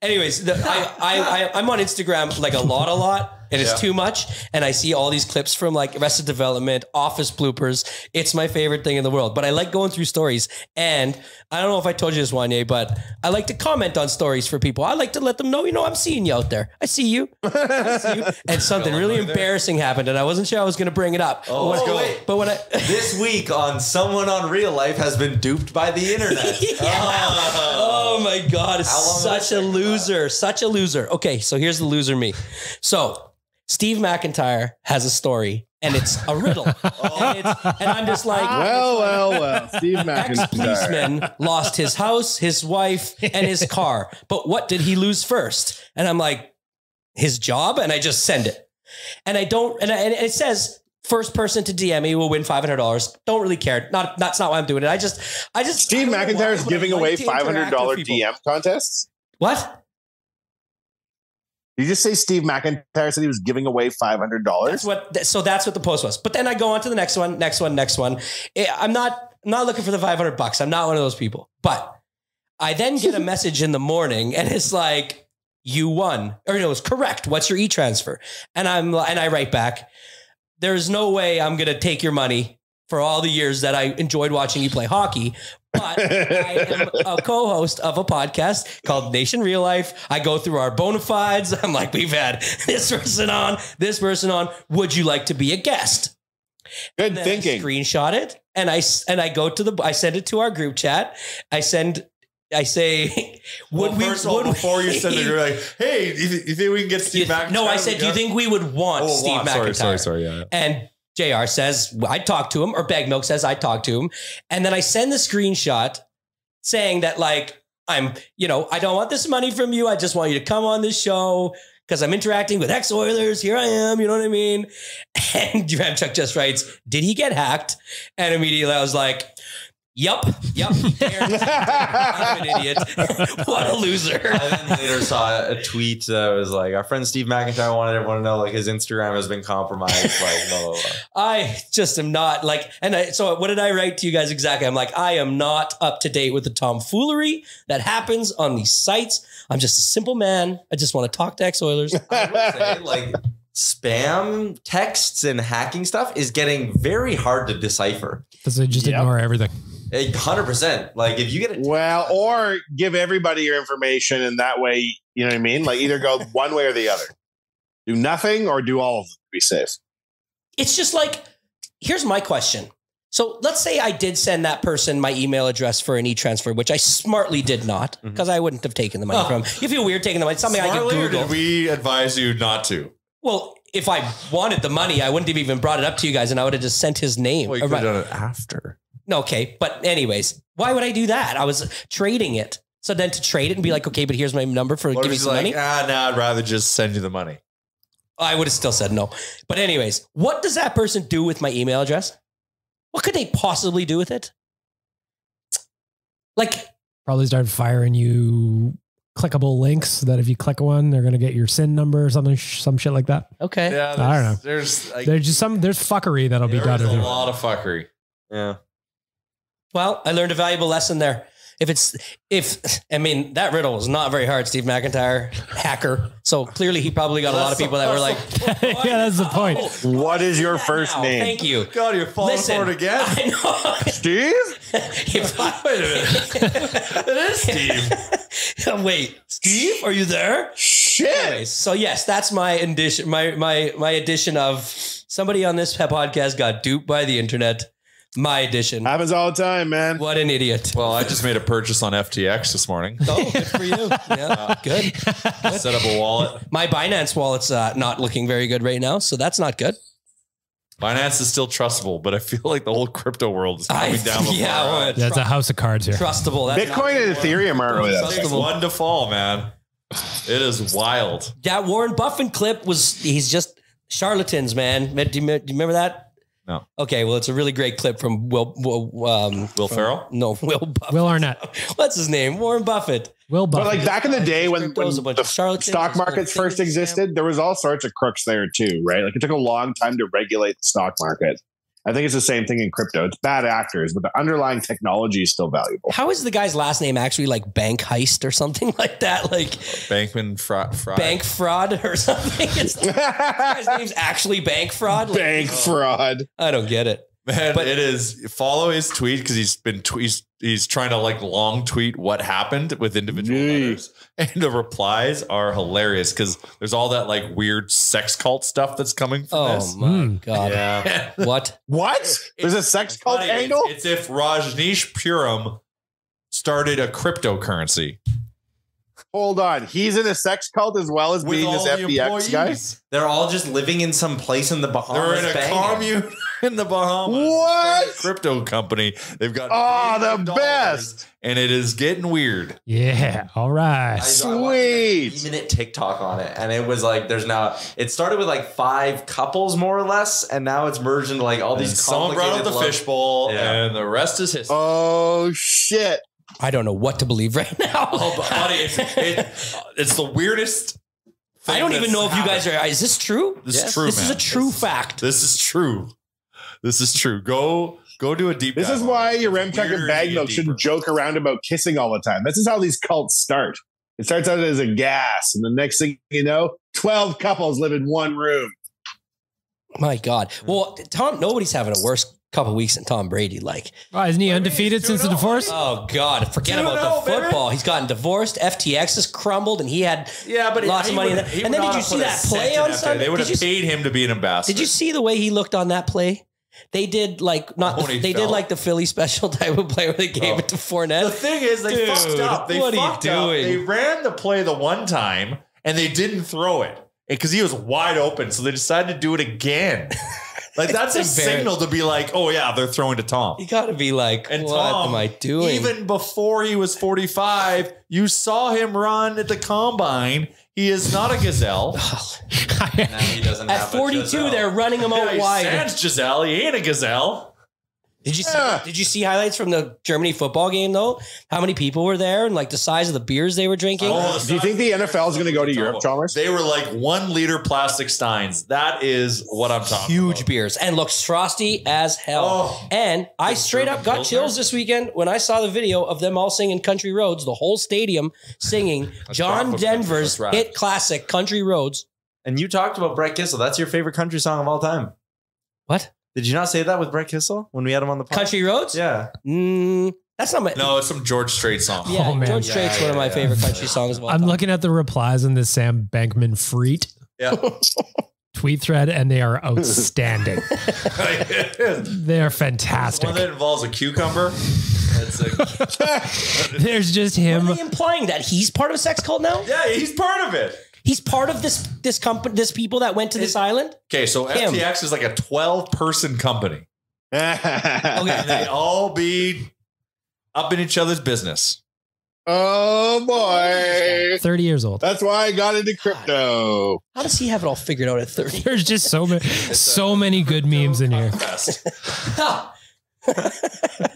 Anyways, I'm on Instagram like a lot. And it's too much. And I see all these clips from like Arrested Development, Office bloopers. It's my favorite thing in the world. But I like going through stories. And I don't know if I told you this, Wanye, but I like to comment on stories for people. I like to let them know, I'm seeing you out there. I see you. And something really embarrassing happened. And I wasn't sure I was going to bring it up. Oh, let's go. But when this week on Someone on Real Life has been duped by the internet. Oh my God. Such a loser. Such a loser. Okay. So here's the loser me. So Steve McIntyre has a story and it's a riddle. And I'm just like, well, Steve McIntyre. Ex-policeman lost his house, his wife, and his car. But what did he lose first? And I'm like, his job? And I just send it. And and it says, first person to DM me will win $500. Don't really care. That's not why I'm doing it. I just Steve McIntyre is giving away $500 DM contests. What? Did you just say Steve McIntyre said he was giving away $500? So that's what the post was. But then I go on to the next one. I'm not looking for the $500. I'm not one of those people. But I then get a message in the morning and it's like, you won. Or no, it's correct. What's your e-transfer? And I write back, there's no way I'm going to take your money for all the years that I enjoyed watching you play hockey. But I am a co-host of a podcast called Nation Real Life. I go through our bona fides. I'm like, we've had this person on. Would you like to be a guest? Good thinking. I screenshot it and I go to I send it to our group chat. I say, before you send it, you're like, hey, you think we can get Steve McIntyre? No, I said, do you think we would want Steve McIntyre? Sorry, yeah. And JR says, I talked to him, or Bag Milk says, I talked to him. And then I send the screenshot saying that like, I don't want this money from you. I just want you to come on this show because I'm interacting with ex-Oilers. Here I am. You know what I mean? And Dramchuk just writes, did he get hacked? And immediately I was like, Yup. I'm an idiot. What a loser. I then later saw a tweet that was like, our friend Steve McIntyre wanted everyone to know like his Instagram has been compromised. Like, blah, blah, blah. I just am not like, so what did I write to you guys exactly? I'm like, I am not up to date with the tomfoolery that happens on these sites. I'm just a simple man. I just want to talk to ex-Oilers. I would say like spam texts and hacking stuff is getting very hard to decipher. Because they just ignore everything. 100%. Like if you get it, or give everybody your information, and that way, you know what I mean? Like either go one way or the other. Do nothing or do all of them to be safe. It's just like, here's my question. So let's say I did send that person my email address for an e-transfer, which I smartly did not, because I wouldn't have taken the money from him. You feel weird taking the money. Something smartly, I could Google. Or did we advise you not to? Well, if I wanted the money, I wouldn't have even brought it up to you guys, and I would have just sent his name. Well, you could have done it after. No, okay. But anyways, why would I do that? I was trading it. So then to trade it and be like, okay, but here's my number for giving me some money. No, I'd rather just send you the money. I would have still said no. But anyways, what does that person do with my email address? What could they possibly do with it? Like probably start firing you clickable links that if you click one, they're going to get your SIN number or something, some shit like that. Okay. Yeah, I don't know. There's just there's fuckery that'll be done. There's a lot of fuckery. Yeah. Well, I learned a valuable lesson there. That riddle was not very hard, Steve McIntyre, hacker. So clearly he probably got a lot of people that were like, yeah, that's the point. What is your first name? Thank you. God, you're falling for it again. I know. Steve? Wait a minute. It is Steve. Wait, Steve, are you there? Shit. Anyways, so yes, that's my addition. My addition of somebody on this podcast got duped by the internet. My edition. Happens all the time, man. What an idiot. Well, I just made a purchase on FTX this morning. Oh, good for you. Yeah, good. Set up a wallet. My Binance wallet's not looking very good right now, so that's not good. Binance is still trustable, but I feel like the whole crypto world is coming down. That's a house of cards here. Trustable. That's Bitcoin and Ethereum aren't really that It's one to fall, man. It is wild. That Warren Buffett clip he's just charlatans, man. Do you remember that? No. Okay, well, it's a really great clip from Will Ferrell? No, Will Buffett. Will Arnett. What's his name? Warren Buffett. Will Buffett. But like back in the day when the stock markets first existed, there was all sorts of crooks there too, right? Like it took a long time to regulate the stock market. I think it's the same thing in crypto. It's bad actors, but the underlying technology is still valuable. How is the guy's last name actually like Bank Heist or something like that? Like Bankman fraud. Bank Fraud or something? The guy's name's actually Bank Fraud? Like, Bank fraud. I don't get it. Man, but it is follow his tweet because he's trying to like long tweet what happened with individual letters, and the replies are hilarious because there's all that like weird sex cult stuff that's coming from this. Oh my god! Yeah. What? There's a sex cult angle? It's if Rajneesh Puram started a cryptocurrency. Hold on. He's in a sex cult as well as With being this all the FTX guy? employees. They're all just living in some place in the Bahamas. They're in a commune in the Bahamas. What? Crypto company. They've got the best. And it is getting weird. Yeah. All right. Sweet. 3-minute TikTok on it. And it was like, it started with like 5 couples more or less. And now it's merged into like all these Someone brought up the fishbowl and the rest is history. Oh, shit. I don't know what to believe right now. Oh, but buddy, it's the weirdest. I don't even know if you guys are. Is this true? This is true. This is man. a true fact. This is true. This is true. Go do a deep dive. This is why your Remchuk and Bagmilk shouldn't joke around about kissing all the time. This is how these cults start. It starts out as a gas, and the next thing you know, 12 couples live in one room. My God. Well, nobody's having a worse couple weeks than Tom Brady. Like, isn't he undefeated since the divorce? Oh God, forget about the football. He's gotten divorced. FTX has crumbled, and he had lots of money. And then did you see that play on Sunday? They would have paid him to be an ambassador. Did you see the way he looked on that play? They did like did like the Philly special type of play where they gave it to Fournette. The thing is, they fucked up. What are you doing? They ran the play the one time and they didn't throw it because he was wide open. So they decided to do it again. Like that's a signal to be like, oh yeah, they're throwing to Tom. You got to be like, and what Tom, am I doing? Even before he was 45, you saw him run at the combine. He is not a gazelle. Now he doesn't At have 42, they're running him out wide. Sans Giselle, he ain't a gazelle. Did you see highlights from the Germany football game though? How many people were there and like the size of the beers they were drinking? Do you think the NFL is going to go to Europe, Chalmers? They were like 1 liter plastic steins. That is what I'm talking Huge about. beers and looked frosty as hell. And I straight up got chills this weekend when I saw the video of them all singing Country Roads, the whole stadium singing John Denver's hit classic Country Roads. And you talked about Brett Kissel. That's your favorite country song of all time. What? Did you not say that with Brett Kissel when we had him on the podcast? Country Roads? Yeah. That's not my... No, it's some George Strait song. Yeah, Oh, man. George Strait's one of my favorite country songs of all I'm time. looking at the replies on the Sam Bankman-Fried tweet thread, and they are outstanding. They are fantastic. One that involves a cucumber. There's just him. Are they implying that he's part of a sex cult now? Yeah, he's part of it. He's part of this company, this people that went to this island? Okay, so FTX is like a 12-person company. Okay. They all be up in each other's business. Oh, boy. 30 years old. That's why I got into crypto. How does he have it all figured out at 30? There's just so many good memes in here.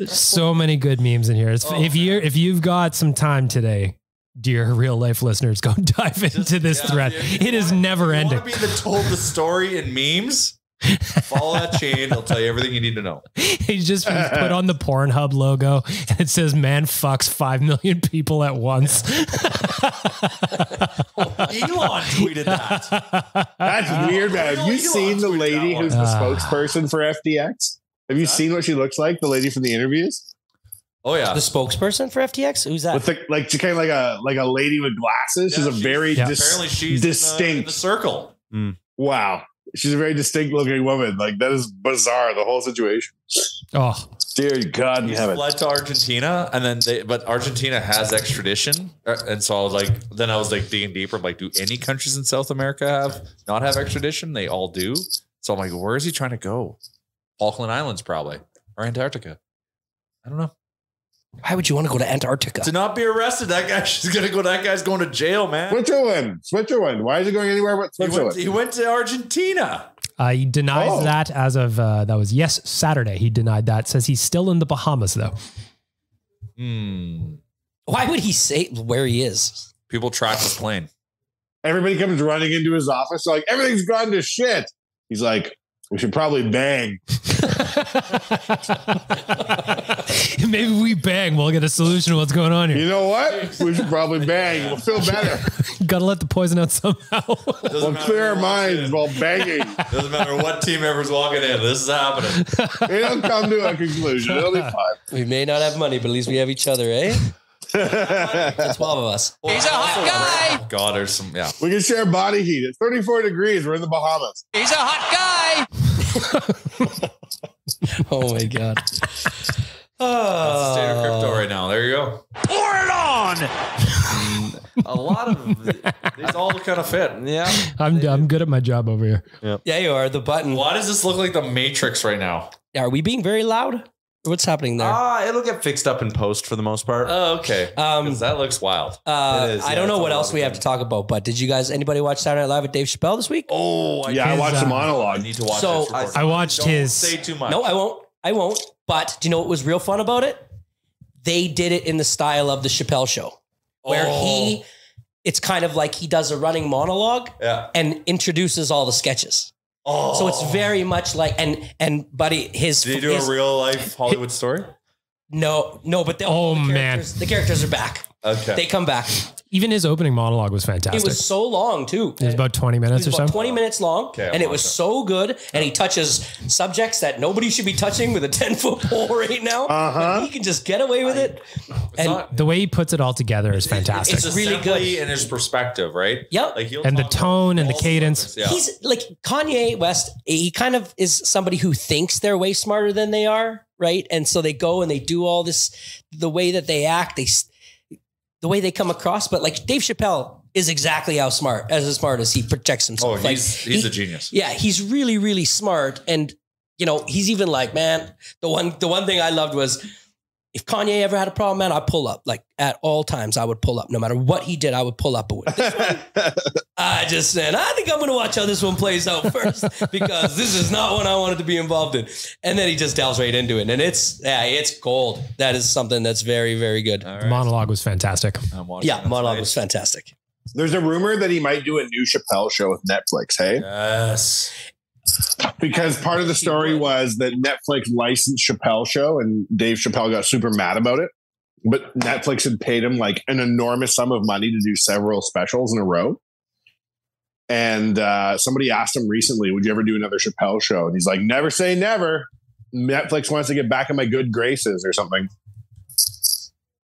So many good memes in here. If you've got some time today, dear real life listeners, go dive into this thread. It is never ending. Want to be told the story in memes? Follow that chain. It'll tell you everything you need to know. He's just put on the Pornhub logo and it says, "Man fucks 5 million people at once." Elon tweeted that. That's weird, man. Have you seen the lady who's the spokesperson for FTX? Have you seen what she looks like? The lady from the interviews? Oh yeah, The spokesperson for FTX? Who's that? With she kind of like a lady with glasses. She's a very apparently she's distinct in the circle. Wow. She's a very distinct looking woman. Like that is bizarre. The whole situation. Oh, dear God, He fled to Argentina, and then but Argentina has extradition, and so I was like digging deeper. I'm like, do any countries in South America not have extradition? They all do. So I'm like, where is he trying to go? Falkland Islands, probably, or Antarctica. I don't know. Why would you want to go to Antarctica? To not be arrested. That guy's going to jail, man. Switzerland. Why is he going anywhere but Switzerland? He went to Argentina. He denies that as of, that was Saturday. He denied that. Says he's still in the Bahamas though. Why would he say where he is? People track his plane. Everybody comes running into his office. Like, everything's gone to shit. He's like, we should probably bang. Maybe we bang. We'll get a solution to what's going on here. You know what? We should probably bang. We'll feel better. Gotta let the poison out somehow. We'll clear our minds while banging. Doesn't matter what team member's walking in. This is happening. It'll come to a conclusion. It'll be fine. We may not have money, but at least we have each other, eh? The 12 of us. He's a hot guy. God, there's some, yeah. We can share body heat. It's 34 degrees. We're in the Bahamas. He's a hot guy. Oh my God. That's the state of crypto right now. There you go. Pour it on. A lot of these all kind of fit. Yeah. I'm good at my job over here. Yeah, you are. The button. Why does this look like the Matrix right now? Are we being very loud? What's happening there? It'll get fixed up in post for the most part. Oh, okay. That looks wild. I don't know what else we have to talk about, but did you guys, anybody watch Saturday Night Live with Dave Chappelle this week? Oh, I watched the monologue. I need to watch So, it. I watched his. Say too much. No, I won't. But do you know what was real fun about it? They did it in the style of the Chappelle show, where it's kind of like he does a running monologue and introduces all the sketches. Oh. So it's very much like, and buddy, did he do a real life Hollywood story? No, but the characters are back. Okay. They come back. Even his opening monologue was fantastic. It was so long too. It was about 20 minutes or so. 20 minutes long. Okay, and it was so good. And he touches subjects that nobody should be touching with a 10-foot pole right now. But he can just get away with it. And the way he puts it all together is fantastic. It's really good in his perspective, right? Yep. Like and the tone and the cadence. He's like Kanye West. He kind of is somebody who thinks they're way smarter than they are. Right. And so they go and they do all this, the way that they act, the way they come across, but like Dave Chappelle is exactly as smart as he projects himself. Oh, he's a genius. Yeah, he's really, really smart. And, you know, he's even like, man, the one thing I loved was if Kanye ever had a problem, man, I'd pull up. Like at all times, I would pull up. No matter what he did, I would pull up. But this one, I just said, I think I'm going to watch how this one plays out first because this is not one I wanted to be involved in. And then he just delves right into it. And it's gold. That is something that's very, very good. Right. The monologue was fantastic. Monologue was fantastic. There's a rumor that he might do a new Chappelle show with Netflix, hey? Yes. Because part of the story was that Netflix licensed Chappelle show and Dave Chappelle got super mad about it. But Netflix had paid him like an enormous sum of money to do several specials in a row. And somebody asked him recently, would you ever do another Chappelle show? And he's like, never say never. Netflix wants to get back in my good graces or something.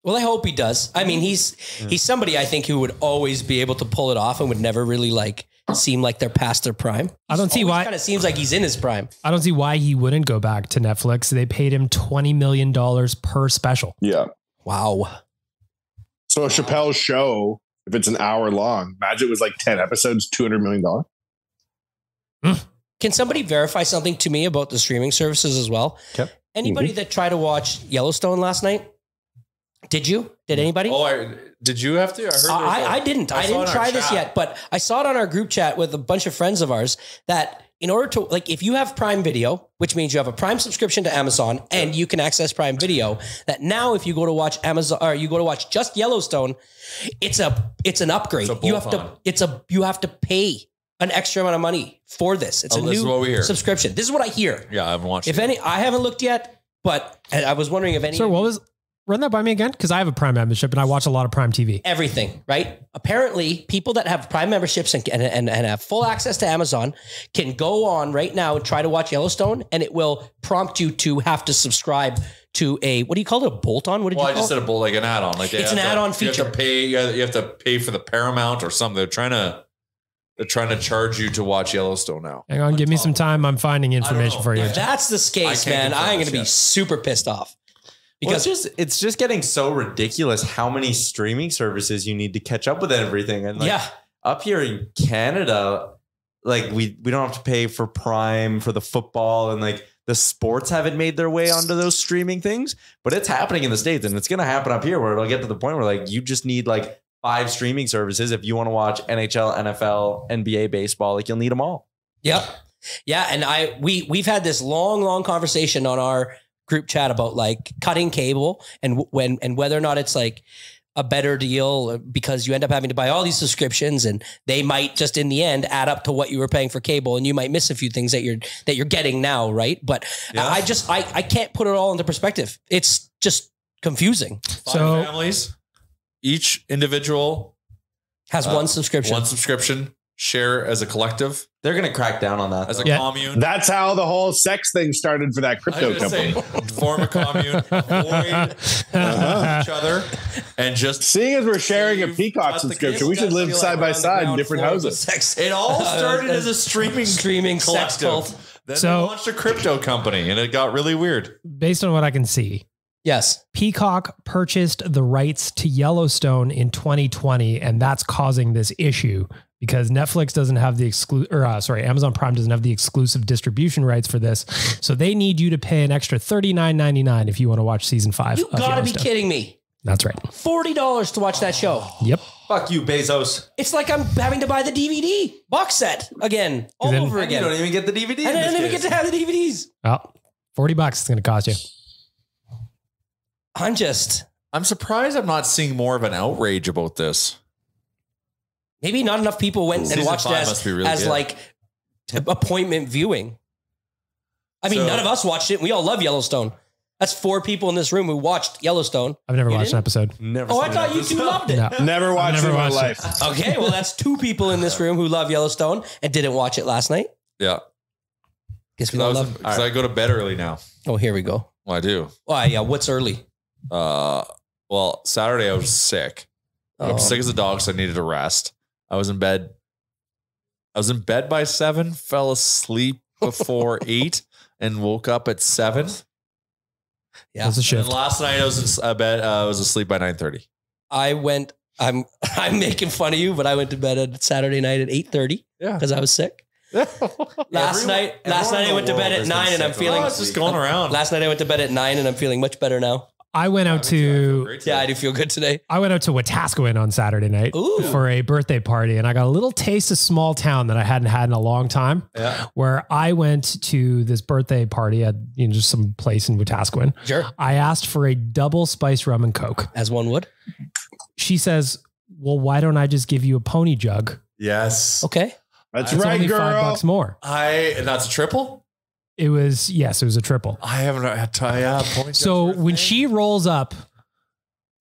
Well, I hope he does. I mean, he's somebody I think who would always be able to pull it off and would never really like seem like they're past their prime. I don't see why. Kind of seems like he's in his prime. I don't see why he wouldn't go back to Netflix. They paid him $20 million per special. Yeah. Wow. So a Chappelle show, if it's an hour long, imagine it was like 10 episodes, $200 million. Can somebody verify something to me about the streaming services as well? Okay. Anybody that tried to watch Yellowstone last night? Did you? Did anybody? Did you have to? I heard. I didn't. I didn't try this yet, but I saw it on our group chat with a bunch of friends of ours that in order to, like, if you have Prime Video, which means you have a Prime subscription to Amazon and you can access Prime Video, that now if you go to watch Amazon or you go to watch just Yellowstone, it's an upgrade. You have to pay an extra amount of money for this. It's a new subscription. This is what I hear. Yeah, I haven't watched I haven't looked yet, but I was wondering if any. So run that by me again? Because I have a Prime membership and I watch a lot of Prime TV. Everything, right? Apparently, people that have Prime memberships and have full access to Amazon can go on right now and try to watch Yellowstone, and it will prompt you to have to subscribe to a, what do you call it? A bolt-on? What did you call it? I just said a bolt, like an add-on. Like it's an add-on feature. You have to pay for the Paramount or something. They're trying to charge you to watch Yellowstone now. Hang on, give me some time. I'm finding information for you. If that's the case, man, I'm going to be super pissed off. Because it's just getting so ridiculous how many streaming services you need to catch up with everything. And up here in Canada, like we don't have to pay for Prime for the football, and like the sports haven't made their way onto those streaming things, but it's happening in the States, and it's going to happen up here where it'll get to the point where like you just need like 5 streaming services if you want to watch NHL, NFL, NBA, baseball. Like you'll need them all. Yep. Yeah, and we've had this long conversation on our group chat about like cutting cable and whether or not it's like a better deal because you end up having to buy all these subscriptions and they might just in the end add up to what you were paying for cable, and you might miss a few things that you're getting now, right? But I can't put it all into perspective. It's just confusing. 5 families, each individual has one subscription. One subscription. Share as a collective. They're going to crack down on that as a commune. That's how the whole sex thing started for that crypto company. Form a commune, avoid each other, and just seeing as we're sharing a Peacock subscription, we should live side by side in different houses. It all started as a streaming sex cult. Then they launched a crypto company, and it got really weird. Based on what I can see, yes, Peacock purchased the rights to Yellowstone in 2020, and that's causing this issue. Because Netflix doesn't have the Amazon Prime doesn't have the exclusive distribution rights for this. So they need you to pay an extra $39.99 if you want to watch season 5. You gotta be kidding me. That's right. $40 to watch that show. Yep. Fuck you, Bezos. It's like I'm having to buy the DVD box set again, all over again. You don't even get the DVD. I don't even get to have the DVDs. Well, $40 it's going to cost you. I'm surprised I'm not seeing more of an outrage about this. Maybe not enough people went and watched it as like appointment viewing. I mean, none of us watched it. We all love Yellowstone. That's 4 people in this room who watched Yellowstone. I've never watched an episode. I thought you 2 loved it. No. Never watched it in my life. Okay, well, that's 2 people in this room who love Yellowstone and didn't watch it last night. Yeah. Guess we don't love it. Because I go to bed early now. Oh, here we go. Well, I do. Oh, yeah. What's early? Well, Saturday I was sick. I'm sick as a dog, so I needed to rest. I was in bed by 7, fell asleep before 8, and woke up at 7. Yeah, that's a shift. And last night I was in bed. I was asleep by 9:30. I'm making fun of you, but I went to bed on Saturday night at 8:30. Yeah, because I was sick. Last night I went to bed at 9 and I'm feeling. It's just going around. Last night I went to bed at 9 and I'm feeling much better now. I went out to... Yeah, I do feel good today. I went out to Wetaskiwin on Saturday night for a birthday party, and I got a little taste of small town that I hadn't had in a long time. Yeah. Where I went to this birthday party at just some place in Wetaskiwin. Sure. I asked for a double spiced rum and Coke. As one would. She says, well, why don't I just give you a pony jug? Yes. Okay. That's right, only girl. $5 more. And that's a triple? It was a triple. I haven't had to. So when she rolls up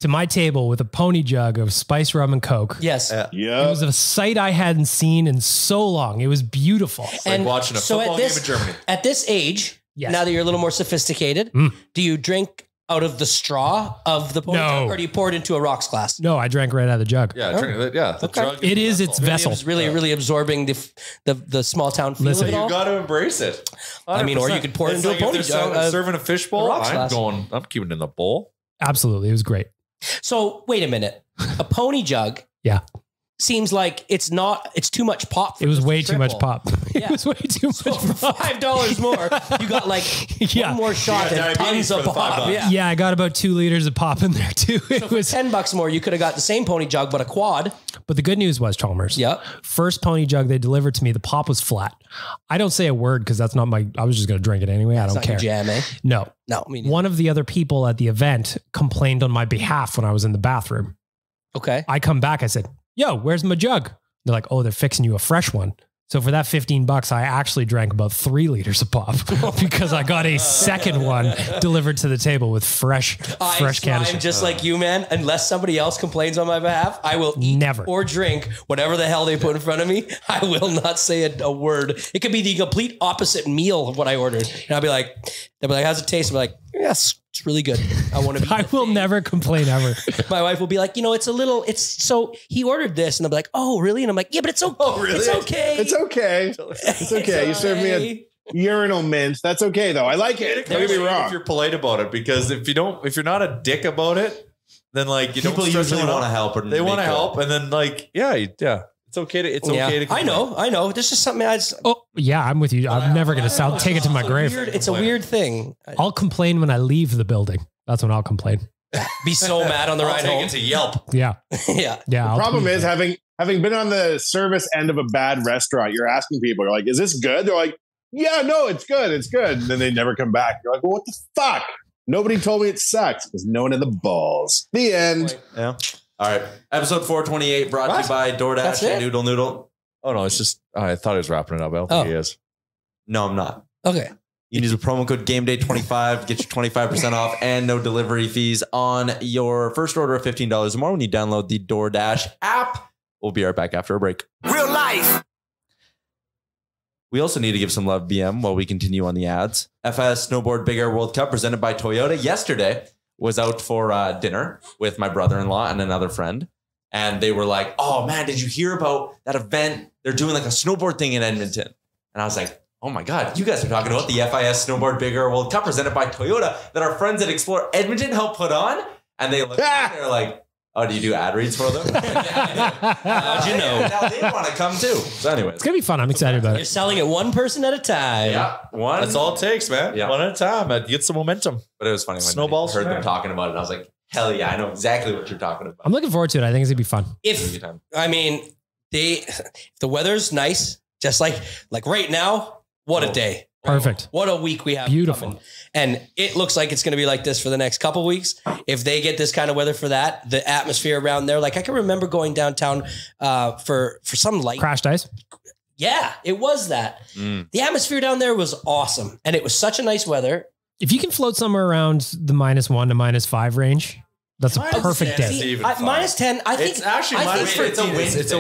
to my table with a pony jug of spiced rum and Coke. Yes. It was a sight I hadn't seen in so long. It was beautiful. It's like watching a football game in Germany. At this age, now that you're a little more sophisticated, do you drink out of the straw of the pony jug, or do you pour it into a rocks glass? No, I drank right out of the jug. Yeah, the jug. It is its vessel. It's really absorbing the small town feel of it all. You got to embrace it. 100%. I mean, or you could pour it into a pony jug. Serving a fishbowl, I'm keeping it in the bowl. Absolutely, it was great. So wait a minute, a pony jug. Yeah. Seems like it's too much pop. It was way too much pop. Yeah. It was way too much pop. For $5 more, you got like one more shot and tons of pop. Yeah, I got about 2 liters of pop in there too. It was $10 more. You could have got the same pony jug, but a quad. But the good news was, Chalmers. Yeah. First pony jug they delivered to me, the pop was flat. I don't say a word because that's not my. I was just going to drink it anyway. I don't care. Jam, eh? No. One of the other people at the event complained on my behalf when I was in the bathroom. Okay. I come back. I said, yo, where's my jug? They're like, oh, they're fixing you a fresh one. So for that $15, I actually drank about 3 liters of pop because I got a second one delivered to the table with fresh canister. I'm just like you, man. Unless somebody else complains on my behalaf, I will eat or drink whatever the hell they put in front of me. I will not say a word. It could be the complete opposite meal of what I ordered. And they'll be like, how's it taste? I'm like, yes, it's really good. I will never complain ever. My wife will be like, he ordered this. And I'll be like, oh, really? And I'm like, yeah, but it's okay. Oh, really? It's okay. It's okay. It's okay. You served me a urinal mint. That's okay though. I like it. Don't get me wrong. If you're polite about it, because if you're not a dick about it, then like people usually want to help. They want to help, and then like it's It's okay to I know. This is something I just. Oh, yeah, I'm with you. I'm never going to take it to my grave. It's a weird thing. I'll complain when I leave the building. That's when I'll complain. Be so mad on the ride home. To Yelp. Yeah. Yeah. The problem is having been on the service end of a bad restaurant, you're asking people, you're like, is this good? They're like, yeah, no, it's good. It's good. And then they never come back. You're like, well, what the fuck? Nobody told me it sucks because no one had the balls. The end. Yeah. All right. Episode 428 brought to you by DoorDash and Noodle. Oh, no, it's just, I thought he was wrapping it up. I don't think he is. No, I'm not. Okay. You use a promo code GameDay25, get you 25% off and no delivery fees on your first order of $15 or more when you download the DoorDash app. We'll be right back after a break. Real life. We also need to give some love BM while we continue on the ads. FS Snowboard Big Air World Cup presented by Toyota yesterday was out for dinner with my brother-in-law and another friend. And they were like, oh man, did you hear about that event? They're doing like a snowboard thing in Edmonton. And I was like, oh my God, you guys are talking about the FIS Snowboard Big Air World Cup presented by Toyota that our friends at Explore Edmonton helped put on. And they look they're like, oh, do you do ad reads for them? How'd you know? Now they want to come too. So anyways. It's going to be fun. I'm excited about it. You're selling it one person at a time. Yeah. One. That's all it takes, man. Yeah. One at a time. It gets some momentum. But it was funny when Snowballs I heard them talking about it. And I was like, hell yeah, I know exactly what you're talking about. I'm looking forward to it. I think it's going to be fun. If the weather's nice, just like right now, what a day. Perfect. What a week we have. Beautiful. Coming. And it looks like it's going to be like this for the next couple of weeks. If they get this kind of weather for that, the atmosphere around there, like I can remember going downtown for some light. Crashed ice. Yeah, it was that. The atmosphere down there was awesome. And it was such a nice weather. If you can float somewhere around the -1 to -5 range, that's a perfect day. -10, I think. It's actually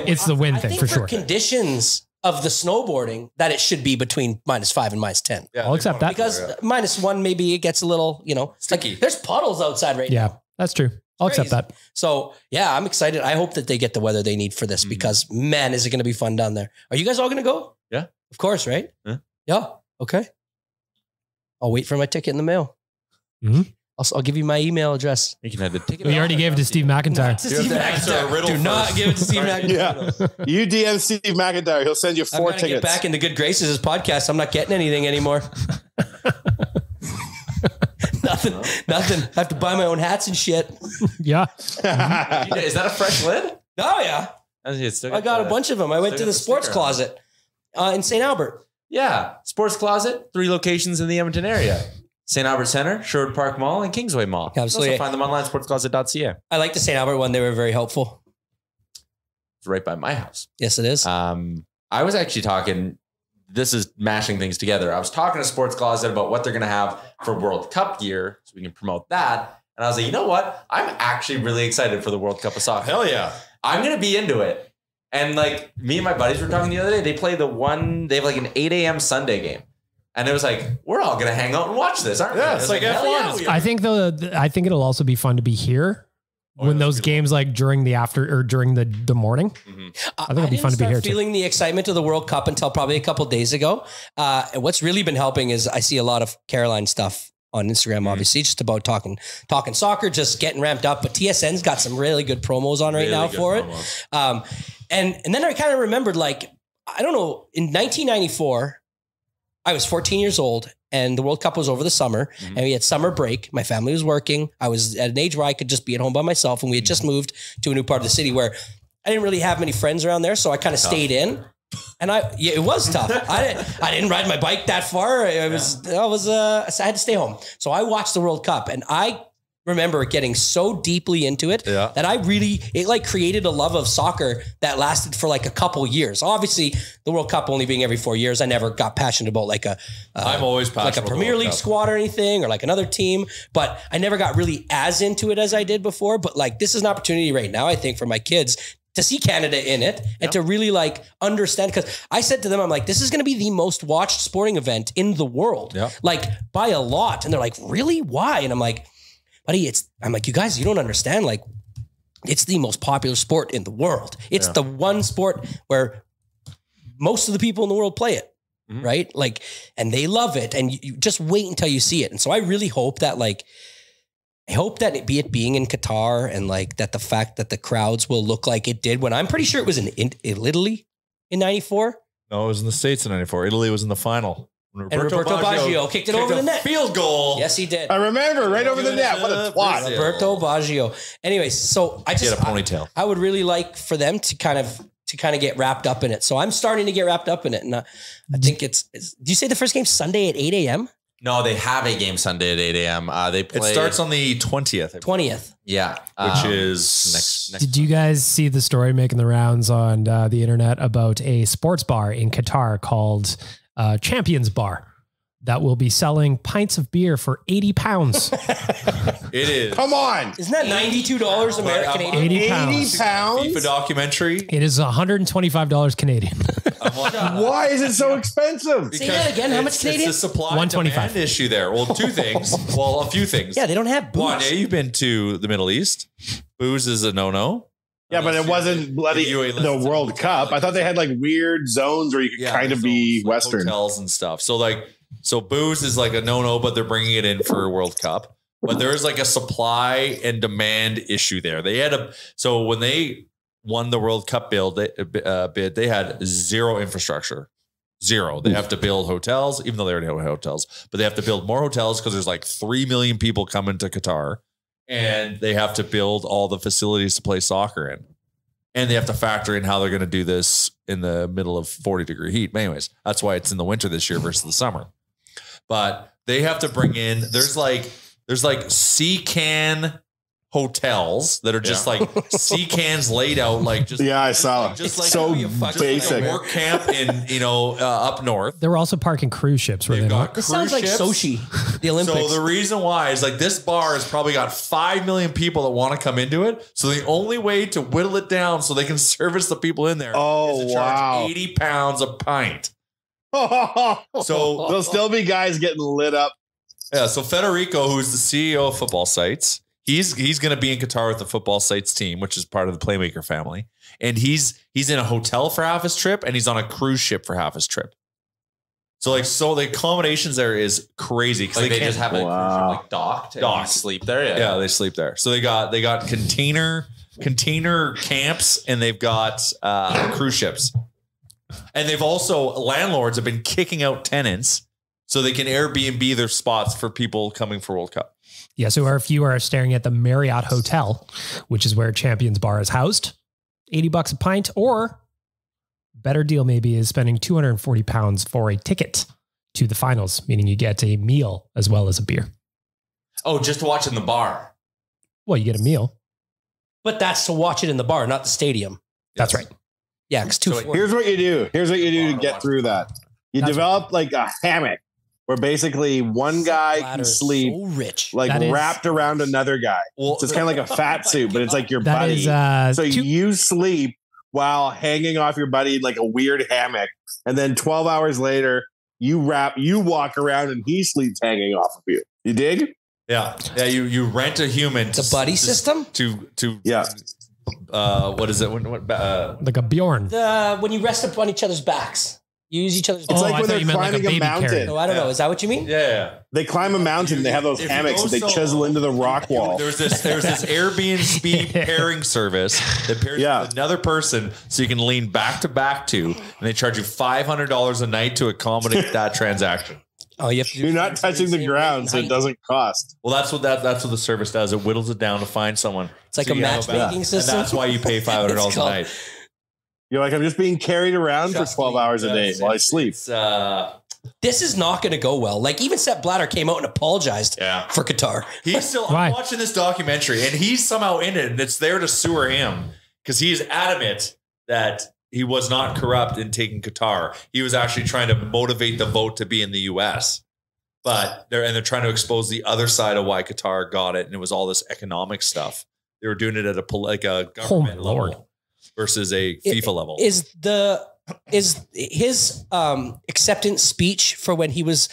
it's the wind thing for sure. Conditions of the snowboarding that it should be between -5 and -10. Yeah, I'll accept that. Because -1, maybe it gets a little, sticky. Like there's puddles outside right now. Yeah, that's true. I'll accept that. So yeah, I'm excited. I hope that they get the weather they need for this because man, is it going to be fun down there. Are you guys all going to go? Yeah. Of course, right? Yeah. Okay. I'll wait for my ticket in the mail. I'll give you my email address. You can have the ticket. We already gave it to Steve McIntyre. Do not give it to Steve McIntyre. Yeah. You DM Steve McIntyre. He'll send you 4 tickets. Get back into good graces as podcast. I'm not getting anything anymore. Nothing. I have to buy my own hats and shit. Yeah. Is that a fresh lid? Oh yeah. I got a bunch of them. I went to the sports closet in St. Albert. Yeah. Sports closet, 3 locations in the Edmonton area. St. Albert Center, Sherwood Park Mall, and Kingsway Mall. Absolutely. Also find them online, sportscloset.ca. I like the St. Albert one. They were very helpful. It's right by my house. Yes, it is. I was actually talking, this is mashing things together. I was talking to Sports Closet about what they're going to have for World Cup gear so we can promote that. And I was like, you know what? I'm actually really excited for the World Cup of soccer. Hell yeah. I'm going to be into it. And like me and my buddies were talking the other day, they have like an 8 a.m. Sunday game. And it was like, we're all going to hang out and watch this, aren't we? Yeah, it's like F1. I think it'll also be fun to be here when those games like during the morning. I think it'll be fun to be here too. Feeling the excitement of the World Cup until probably a couple of days ago. And what's really been helping is I see a lot of Caroline stuff on Instagram, obviously, just about talking soccer, just getting ramped up. But TSN's got some really good promos on right now for it. And then I kind of remembered, like, I don't know, in 1994, I was 14 years old and the World Cup was over the summer and we had summer break. My family was working. I was at an age where I could just be at home by myself. And we had just moved to a new part of the city where I didn't really have many friends around there. So I kind of stayed in and it was tough. I didn't ride my bike that far. I had to stay home. So I watched the World Cup and I remember getting so deeply into it that it like created a love of soccer that lasted for like a couple years. Obviously, the World Cup only being every 4 years, I never got passionate about like I'm always passionate like a Premier League squad or anything or like another team, but I never got really as into it as I did before. But like this is an opportunity right now, I think, for my kids to see Canada in it and to really like understand. Because I said to them, I'm like, this is going to be the most watched sporting event in the world, like by a lot. And they're like, really? Why? And I'm like, buddy, I'm like, you guys, you don't understand. Like, it's the most popular sport in the world. It's the one sport where most of the people in the world play it, right? Like, and they love it. And you just wait until you see it. And so I really hope that like I hope that it being in Qatar and like that the fact that the crowds will look like it did when I'm pretty sure it was in Italy in 94. No, it was in the States in 94. Italy was in the final. And Roberto Baggio kicked it over the net. Field goal. Yes, he did. I remember right over the net. What a twat. Roberto Baggio. Anyways, so I just get a ponytail. I would really like for them to kind of get wrapped up in it. So I'm starting to get wrapped up in it. And I think it's do you say the first game Sunday at 8 a.m.? No, they have a game Sunday at 8 a.m. They play. It starts on the 20th. 20th. Yeah. Which is next. Did you guys see the story making the rounds on the internet about a sports bar in Qatar called Champions Bar that will be selling pints of beer for 80 pounds? It is. Come on. Isn't that $92 American? 80 pounds. 80 pounds? FIFA documentary. It is $125 Canadian. Why is it so expensive? Say that again. How much Canadian? It's a supply and 125 demand issue there. Well, two things. Well, a few things. Yeah, they don't have booze. One, you've been to the Middle East. Booze is a no-no. Yeah, but it wasn't bloody the World Cup. I thought they had like weird zones where you could kind of be Western. Hotels and stuff. So booze is like a no-no, but they're bringing it in for World Cup. But there is like a supply and demand issue there. So when they won the World Cup bid, they had zero infrastructure. Zero. They have to build hotels, even though they already have hotels, but they have to build more hotels because there's like 3 million people coming to Qatar, and they have to build all the facilities to play soccer in. And they have to factor in how they're going to do this in the middle of 40-degree heat. But anyways, that's why it's in the winter this year versus the summer. But they have to bring in, there's like sea can hotels that are just like sea cans laid out like just I saw it. Just like so basic. Like a work camp in up north. They were also parking cruise ships, were they not? It sounds like Sochi, the Olympics. So the reason why is like this bar has probably got 5 million people that want to come into it. So the only way to whittle it down so they can service the people in there is to charge 80 pounds a pint. So there'll still be guys getting lit up. Yeah. So Federico, who's the CEO of Football Sites, he's going to be in Qatar with the Football Sites team, which is part of the Playmaker family. And he's in a hotel for half his trip, and he's on a cruise ship for half his trip. So the accommodations there is crazy because they just have a cruise ship like docked and sleep there. Yeah, they sleep there. So they got container camps, and they've got cruise ships. And they've also, landlords have been kicking out tenants so they can Airbnb their spots for people coming for World Cup. Yeah. So if you are staring at the Marriott Hotel, which is where Champions Bar is housed, $80 a pint, or better deal maybe is spending 240 pounds for a ticket to the finals, meaning you get a meal as well as a beer. Oh, just to watch in the bar. Well, you get a meal. But that's to watch it in the bar, not the stadium. That's right. Yeah, because here's what you do. Here's what you do to get through that. You develop like a hammock where basically one guy can sleep wrapped around another guy. So it's kind of like a fat suit, but it's like your buddy. So you sleep while hanging off your buddy like a weird hammock. And then 12 hours later, you walk around and he sleeps hanging off of you. You dig? Yeah. Yeah. You rent a human. The buddy system? What is it? Like a Bjorn. When you rest up on each other's backs. You use each other's. It's like when they're climbing a mountain. No, I don't know. Is that what you mean? Yeah. They climb a mountain. They have those hammocks that they chisel into the rock wall. There's this Airbnb pairing service that pairs with another person so you can lean back to back to, and they charge you $500 a night to accommodate that transaction. Oh, you have to. You're not touching the ground, so it doesn't cost. Well, that's what the service does. It whittles it down to find someone. It's like a matchmaking system. And that's why you pay $500 a night. You're like, I'm just being carried around for 12 hours a day while I sleep. This is not going to go well. Like even Sepp Blatter came out and apologized for Qatar. I'm watching this documentary and he's somehow in it and it's there to sewer him because he's adamant that he was not corrupt in taking Qatar. He was actually trying to motivate the vote to be in the U.S. But they're trying to expose the other side of why Qatar got it. And it was all this economic stuff. They were doing it at a government level versus a FIFA level. Is his acceptance speech for when he was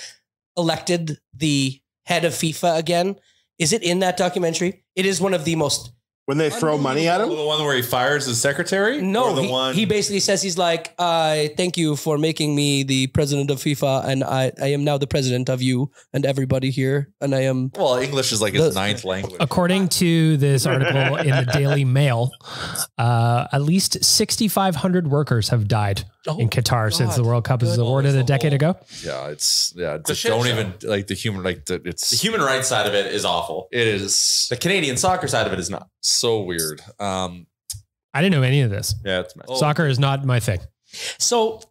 elected the head of FIFA again? Is it in that documentary? It is one of the most When they throw money at him? The one where he fires his secretary? No, he basically says, he's like, thank you for making me the president of FIFA, and I am now the president of you and everybody here, and I am... Well, English is like his ninth language. According to this article in the Daily Mail, at least 6,500 workers have died in Qatar since the World Cup was awarded a decade ago. Yeah, just don't even, like, the human, like, it's... The human rights side of it is awful. It is. The Canadian soccer side of it is not. So weird. I didn't know any of this. Yeah, it's messy. Soccer is not my thing. So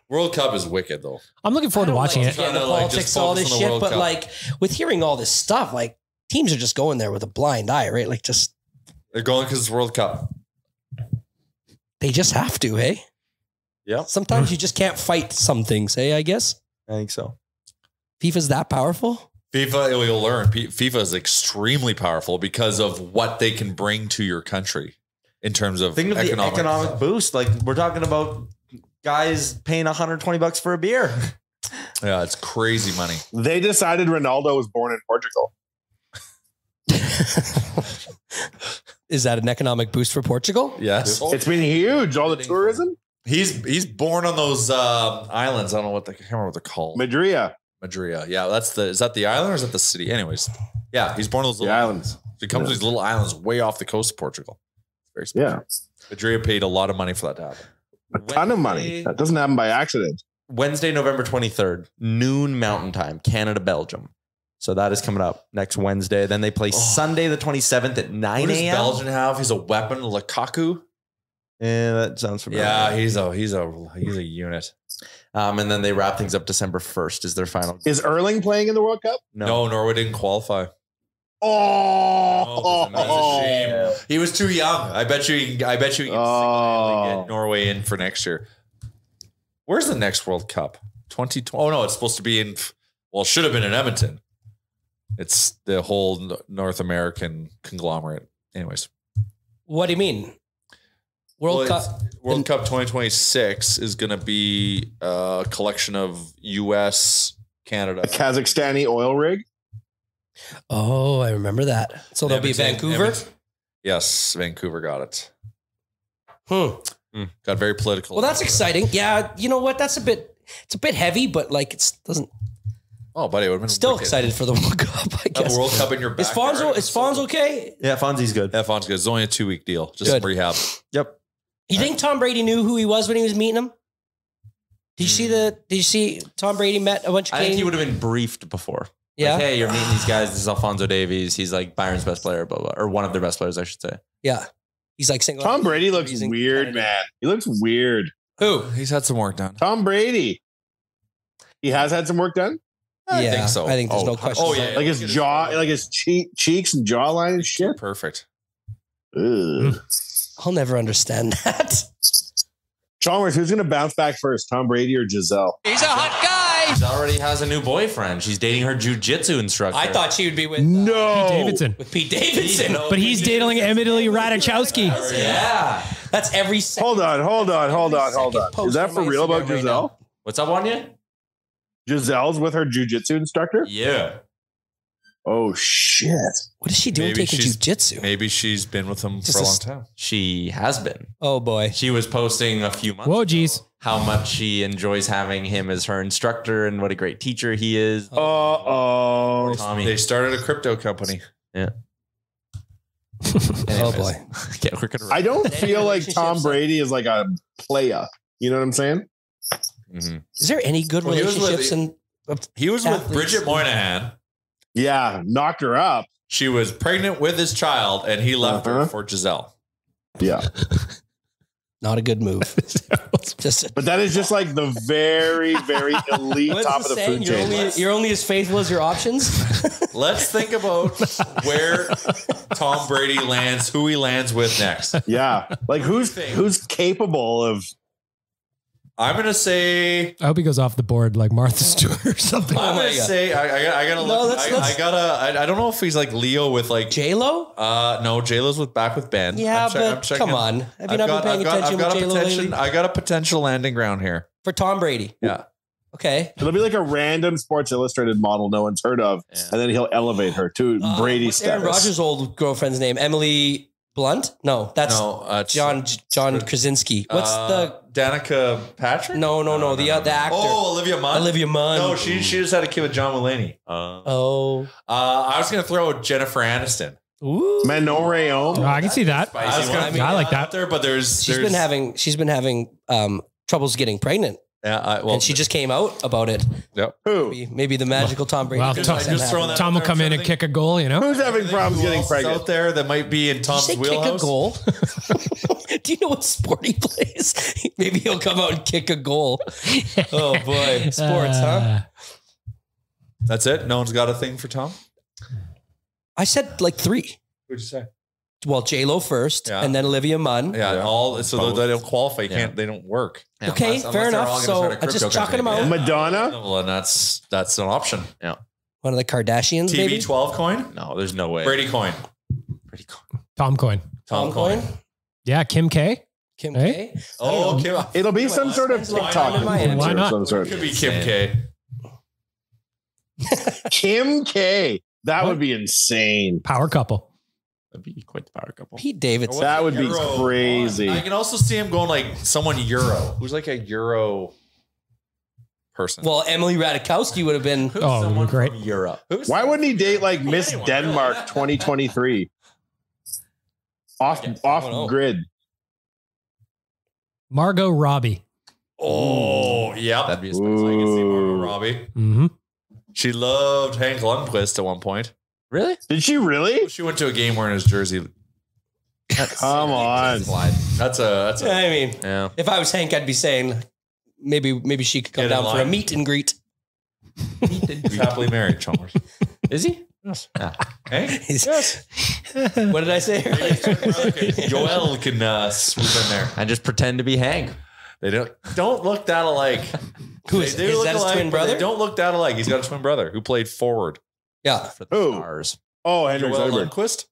World Cup is wicked, though. I'm looking forward to watching it. Yeah, the politics, all this shit, but like with hearing all this stuff, like teams are just going there with a blind eye, right? Like just they're going because it's World Cup. They just have to, hey? Yeah. Sometimes you just can't fight some things, hey, I guess. I think so. FIFA's that powerful? FIFA, you'll learn. FIFA is extremely powerful because of what they can bring to your country in terms of think of the economic boost. Like we're talking about guys paying $120 for a beer. Yeah, it's crazy money. They decided Ronaldo was born in Portugal. Is that an economic boost for Portugal? Yes. It's been huge. All the tourism. He's born on those islands. I don't know what I can't remember what they're called. Madria. Yeah, is that the island or is that the city? Anyways, yeah, he's born on those little islands. He comes to these little islands way off the coast of Portugal. Very special. Yeah. Madria paid a lot of money for that to happen. A ton of money. That doesn't happen by accident. Wednesday, November 23rd, noon Mountain Time, Canada, Belgium. So that is coming up next Wednesday. Then they play Sunday, the 27th at 9 a.m. What does Belgium have? He's a weapon, Lukaku. Yeah, that sounds familiar. Yeah, he's a unit. And then they wrap things up December 1st is their final. Is Erling playing in the World Cup? No, Norway didn't qualify. Oh, that's a shame. Yeah. He was too young. I bet you he can get Norway in for next year. Where's the next World Cup? 2020. Oh no, it's supposed to be in. Well, it should have been in Edmonton. It's the whole North American conglomerate. Anyways, what do you mean? World Cup 2026 is going to be a collection of U.S., Canada, a Kazakhstani oil rig. Oh, I remember that. So there'll be Vancouver. Yes, Vancouver got it. Got very political. Well, that's exciting. Yeah, you know what? It's a bit heavy, but like it doesn't. Oh, buddy, it would have been still wicked. Excited for the World Cup. I guess. The World Cup in your back. Is Fonz okay? Yeah, Fonzie's good. Yeah, Fonzie's good. It's only a 2-week deal. Just some rehab. Yep. You think Tom Brady knew who he was when he was meeting him? Did you see Tom Brady met a bunch of I think he would have been briefed before. Yeah. Like, hey, you're meeting these guys. This is Alphonso Davies. He's like Byron's best player, blah, blah, or one of their best players, I should say. Yeah. He's like single. Tom Brady looks weird, man. He looks weird. Who? He's had some work done. Tom Brady. He has had some work done? I think so. I think there's no question. Oh, yeah. Like his jaw, like his cheeks and jawline and shit. Perfect. Ugh. I'll never understand that. Chalmers, who's going to bounce back first, Tom Brady or Giselle? He's a hot guy. She already has a new boyfriend. She's dating her jiu-jitsu instructor. I thought she would be with Pete Davidson. With Pete Davidson. But he's dating Emily Ratajkowski. Yeah. That's every second. Hold on. Is that for real about Giselle? Right, what's up, Wanya? Giselle's with her jiu-jitsu instructor? Yeah. Oh, shit. What is she doing taking jiu-jitsu? Maybe she's been with him for a long time. She has been. Oh, boy. She was posting a few months ago how much she enjoys having him as her instructor and what a great teacher he is. Tommy. They started a crypto company. Yeah. Oh, boy. I don't feel like Tom Brady is like a playa. You know what I'm saying? Mm-hmm. Is there any good relationships? He was with Bridget Moynihan. Yeah, knocked her up. She was pregnant with his child, and he left her for Giselle. Yeah. Not a good move. But that is just like the very, very elite top of the food chain. You're only as faithful as your options. Let's think about where Tom Brady lands, who he lands with next. Yeah. Like who's capable of. I'm going to say. I hope he goes off the board like Martha Stewart or something. I'm going to say, I got to look. I don't know if he's like Leo with like. J-Lo? No, J-Lo's back with Ben. Yeah, but come on. Have you not been paying attention with J-Lo lately? I got a potential landing ground here. For Tom Brady? Yeah. Okay. It'll be like a random Sports Illustrated model no one's heard of, and then he'll elevate her to Brady status. Aaron Rodgers' old girlfriend's name? Emily Blunt? No, that's John Krasinski. What's the Danica Patrick? No. The actor. Oh, Olivia Munn. No, she just had a kid with John Mulaney. I was gonna throw Jennifer Aniston. Ooh, Manon Rayon. I can see that. I like that. There, but she's been having troubles getting pregnant. Yeah, and she just came out about it. Yep. Who? Maybe the magical Tom Brady. Well, Tom will come in and kick a goal, you know? Who's having problems getting pregnant? Out there that might be in Tom's wheelhouse. Kick a goal? Do you know what sport he plays? Maybe he'll come out and kick a goal. Oh, boy. Sports, huh? That's it? No one's got a thing for Tom? I said like 3. What'd you say? Well, J-Lo first, and then Olivia Munn. Yeah, so they don't qualify. They don't work. Yeah, okay, fair enough. So I'm just chucking them out. Yeah. Madonna? Well, and that's an option. Yeah. One of the Kardashians, maybe? TB12 coin? No, there's no way. Brady coin. Tom coin. Tom coin? Yeah, Kim K. Kim K? Oh, Kim. It'll be some sort of TikTok. Why not? It could be Kim K. Kim K. That would be insane. Power couple. That'd be quite the power couple. Pete Davidson. That would be crazy. I can also see him going like someone Euro. Who's like a Euro person? Well, Emily Ratajkowski would have been. Oh, great. From Europe. Why wouldn't he date like Miss Denmark 2023? Off grid. Margot Robbie. Oh, yeah. That'd be a I can see Margot Robbie. Mm-hmm. She loved Hank Lundqvist at one point. Really? Did she really? She went to a game wearing his jersey. Come on. That's a. I mean, Yeah. if I was Hank, I'd be saying maybe she could come Get in down for a line. meet and greet. He's happily married, Chalmers. Is he? Yes. Yeah. Hank? Yes. What did I say? Joel can swoop in there. And just pretend to be Hank. They don't look that alike. Who is They do look that? His alike, twin but brother? They don't look that alike. He's got a twin brother who played forward. Yeah. For the Who? Stars. Oh, Henrik Joel Zetterberg. Lundqvist.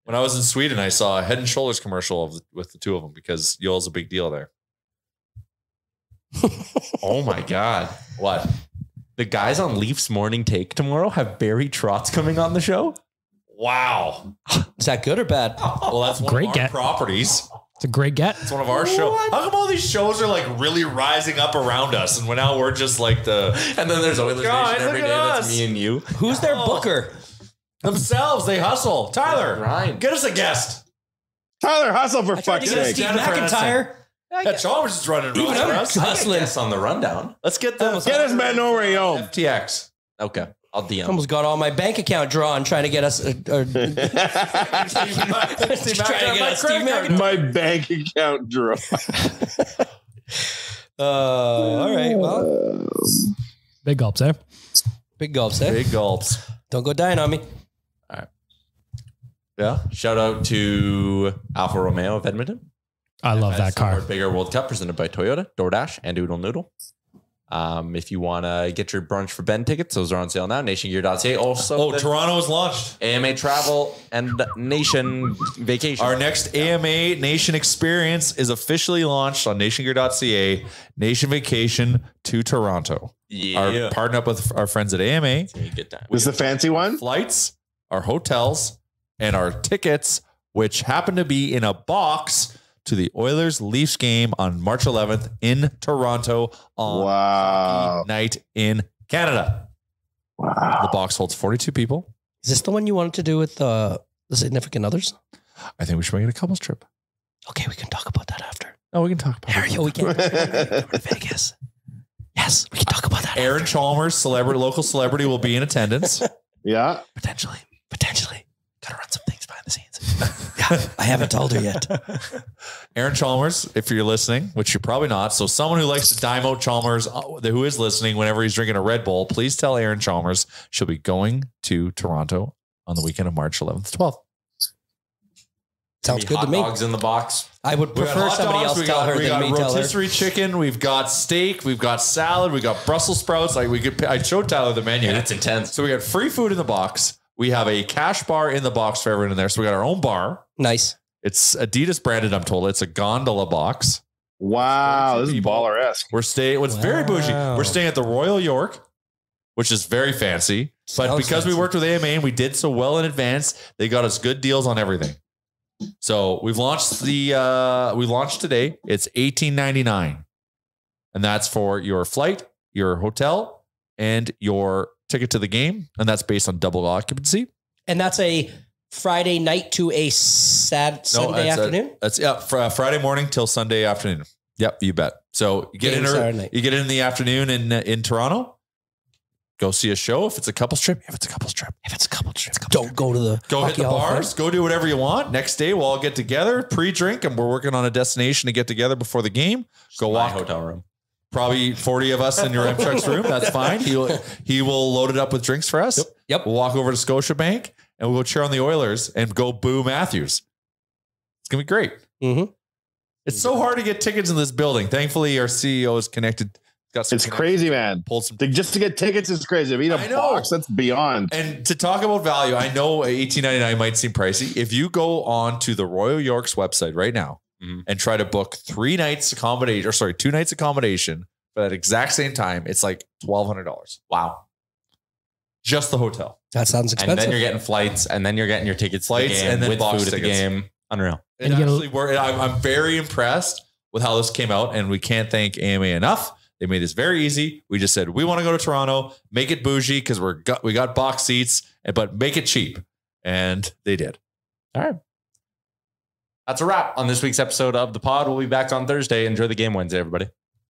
When I was in Sweden, I saw a Head and Shoulders commercial with the two of them because Joel's a big deal there. Oh my God. What? The guys on Leafs Morning Take tomorrow have Barry Trotz coming on the show. Wow. Is that good or bad? Well, that's one Great of our get. properties. It's a great get. It's one of our shows. How come all these shows are like really rising up around us, and now we're just like the And then there's Oilers Guys, Nation every look day. at That's us. me and you. Who's their booker? themselves? They hustle. Tyler, Ryan. get us a guest. Tyler, hustle for I tried to fuck's get sake. Steve Jennifer McIntyre. Yeah, Chalmers is running Even routes for I'm us. hustling. Guess on the rundown. Let's get them. Get us Manon Rayon. FTX. Okay. I'll DM. Almost got all my bank account drawn trying to get us. Trying to get us Steve McIntyre. My bank account draw. All right. Well, Big gulps, eh? big gulps, eh? Big gulps. Don't go dying on me. Yeah. Shout out to Alfa Romeo of Edmonton. I love that car. Bigger World Cup presented by Toyota, DoorDash, and Oodle Noodle. If you want to get your brunch for Ben tickets, those are on sale now. NationGear.ca. Also, the Toronto is launched. AMA Travel and Nation Vacation. Our next AMA Nation experience is officially launched on nationgear.ca. Nation Vacation to Toronto. Yeah. Partner up with our friends at AMA. Good time. This is the fancy one? Flights, our hotels, and our tickets, which happen to be in a box to the Oilers Leafs game on March 11th in Toronto on Hockey Night in Canada. Wow. The box holds 42 people. Is this the one you wanted to do with the significant others? I think we should make it a couples trip. Okay, we can talk about that after. Oh, we can talk about Harry, we can go to Vegas. Yes, we can talk about that. Aaron Chalmers, local celebrity, will be in attendance. Yeah. Potentially. Gotta run some things behind the scenes. Yeah, I haven't told her yet. Aaron Chalmers, if you're listening, which you're probably not. So someone who likes to dime out Chalmers, who is listening whenever he's drinking a Red Bull, please tell Aaron Chalmers she'll be going to Toronto on the weekend of March 11th to 12th. Sounds good to me. Hot dogs in the box. I would prefer somebody else tell her than me tell her. Rotisserie chicken. We've got steak. We've got salad. We've got Brussels sprouts. I showed Tyler the menu. That's intense. So we got free food in the box. We have a cash bar in the box for everyone in there. So we got our own bar. Nice. It's Adidas branded, I'm told. It's a gondola box. Wow. This is baller-esque. We're staying, very bougie. We're staying at the Royal York. which is very fancy. But Sounds because fancy. we worked with AMA and we did so well in advance, they got us good deals on everything. So we launched today. It's $18.99. And that's for your flight, your hotel, and your ticket to the game. And that's based on double occupancy. And that's a Friday night to a Sunday afternoon? That's Friday morning till Sunday afternoon. Yep, you bet. So you get in early, you get in the afternoon in Toronto. Go see a show. If it's a couples trip, don't go to the go hit the bars. Go do whatever you want. Next day, we'll all get together, pre-drink, and we're working on a destination to get together before the game. Go walk hotel room. Probably 40 of us in your M-Chuck's room. That's fine. He will load it up with drinks for us. Yep. We'll walk over to Scotiabank and we'll go cheer on the Oilers and go boo Matthews. It's gonna be great. Mm-hmm. It's so hard to get tickets in this building. Thankfully, our CEO is connected. It's crazy, man. Just to get tickets is crazy. If you eat a box, that's beyond. And to talk about value, I know $18.99 might seem pricey. If you go on to the Royal York's website right now and try to book 2 nights accommodation for that exact same time, it's like $1,200. Wow. Just the hotel. That sounds expensive. And then you're getting flights, and then you're getting your tickets to the game, and then with box food at the tickets. game. Unreal. I'm very impressed with how this came out, and we can't thank AMA enough. They made this very easy. We just said, we want to go to Toronto, make it bougie because we got box seats, but make it cheap. And they did. All right. That's a wrap on this week's episode of The Pod. We'll be back on Thursday. Enjoy the game Wednesday, everybody.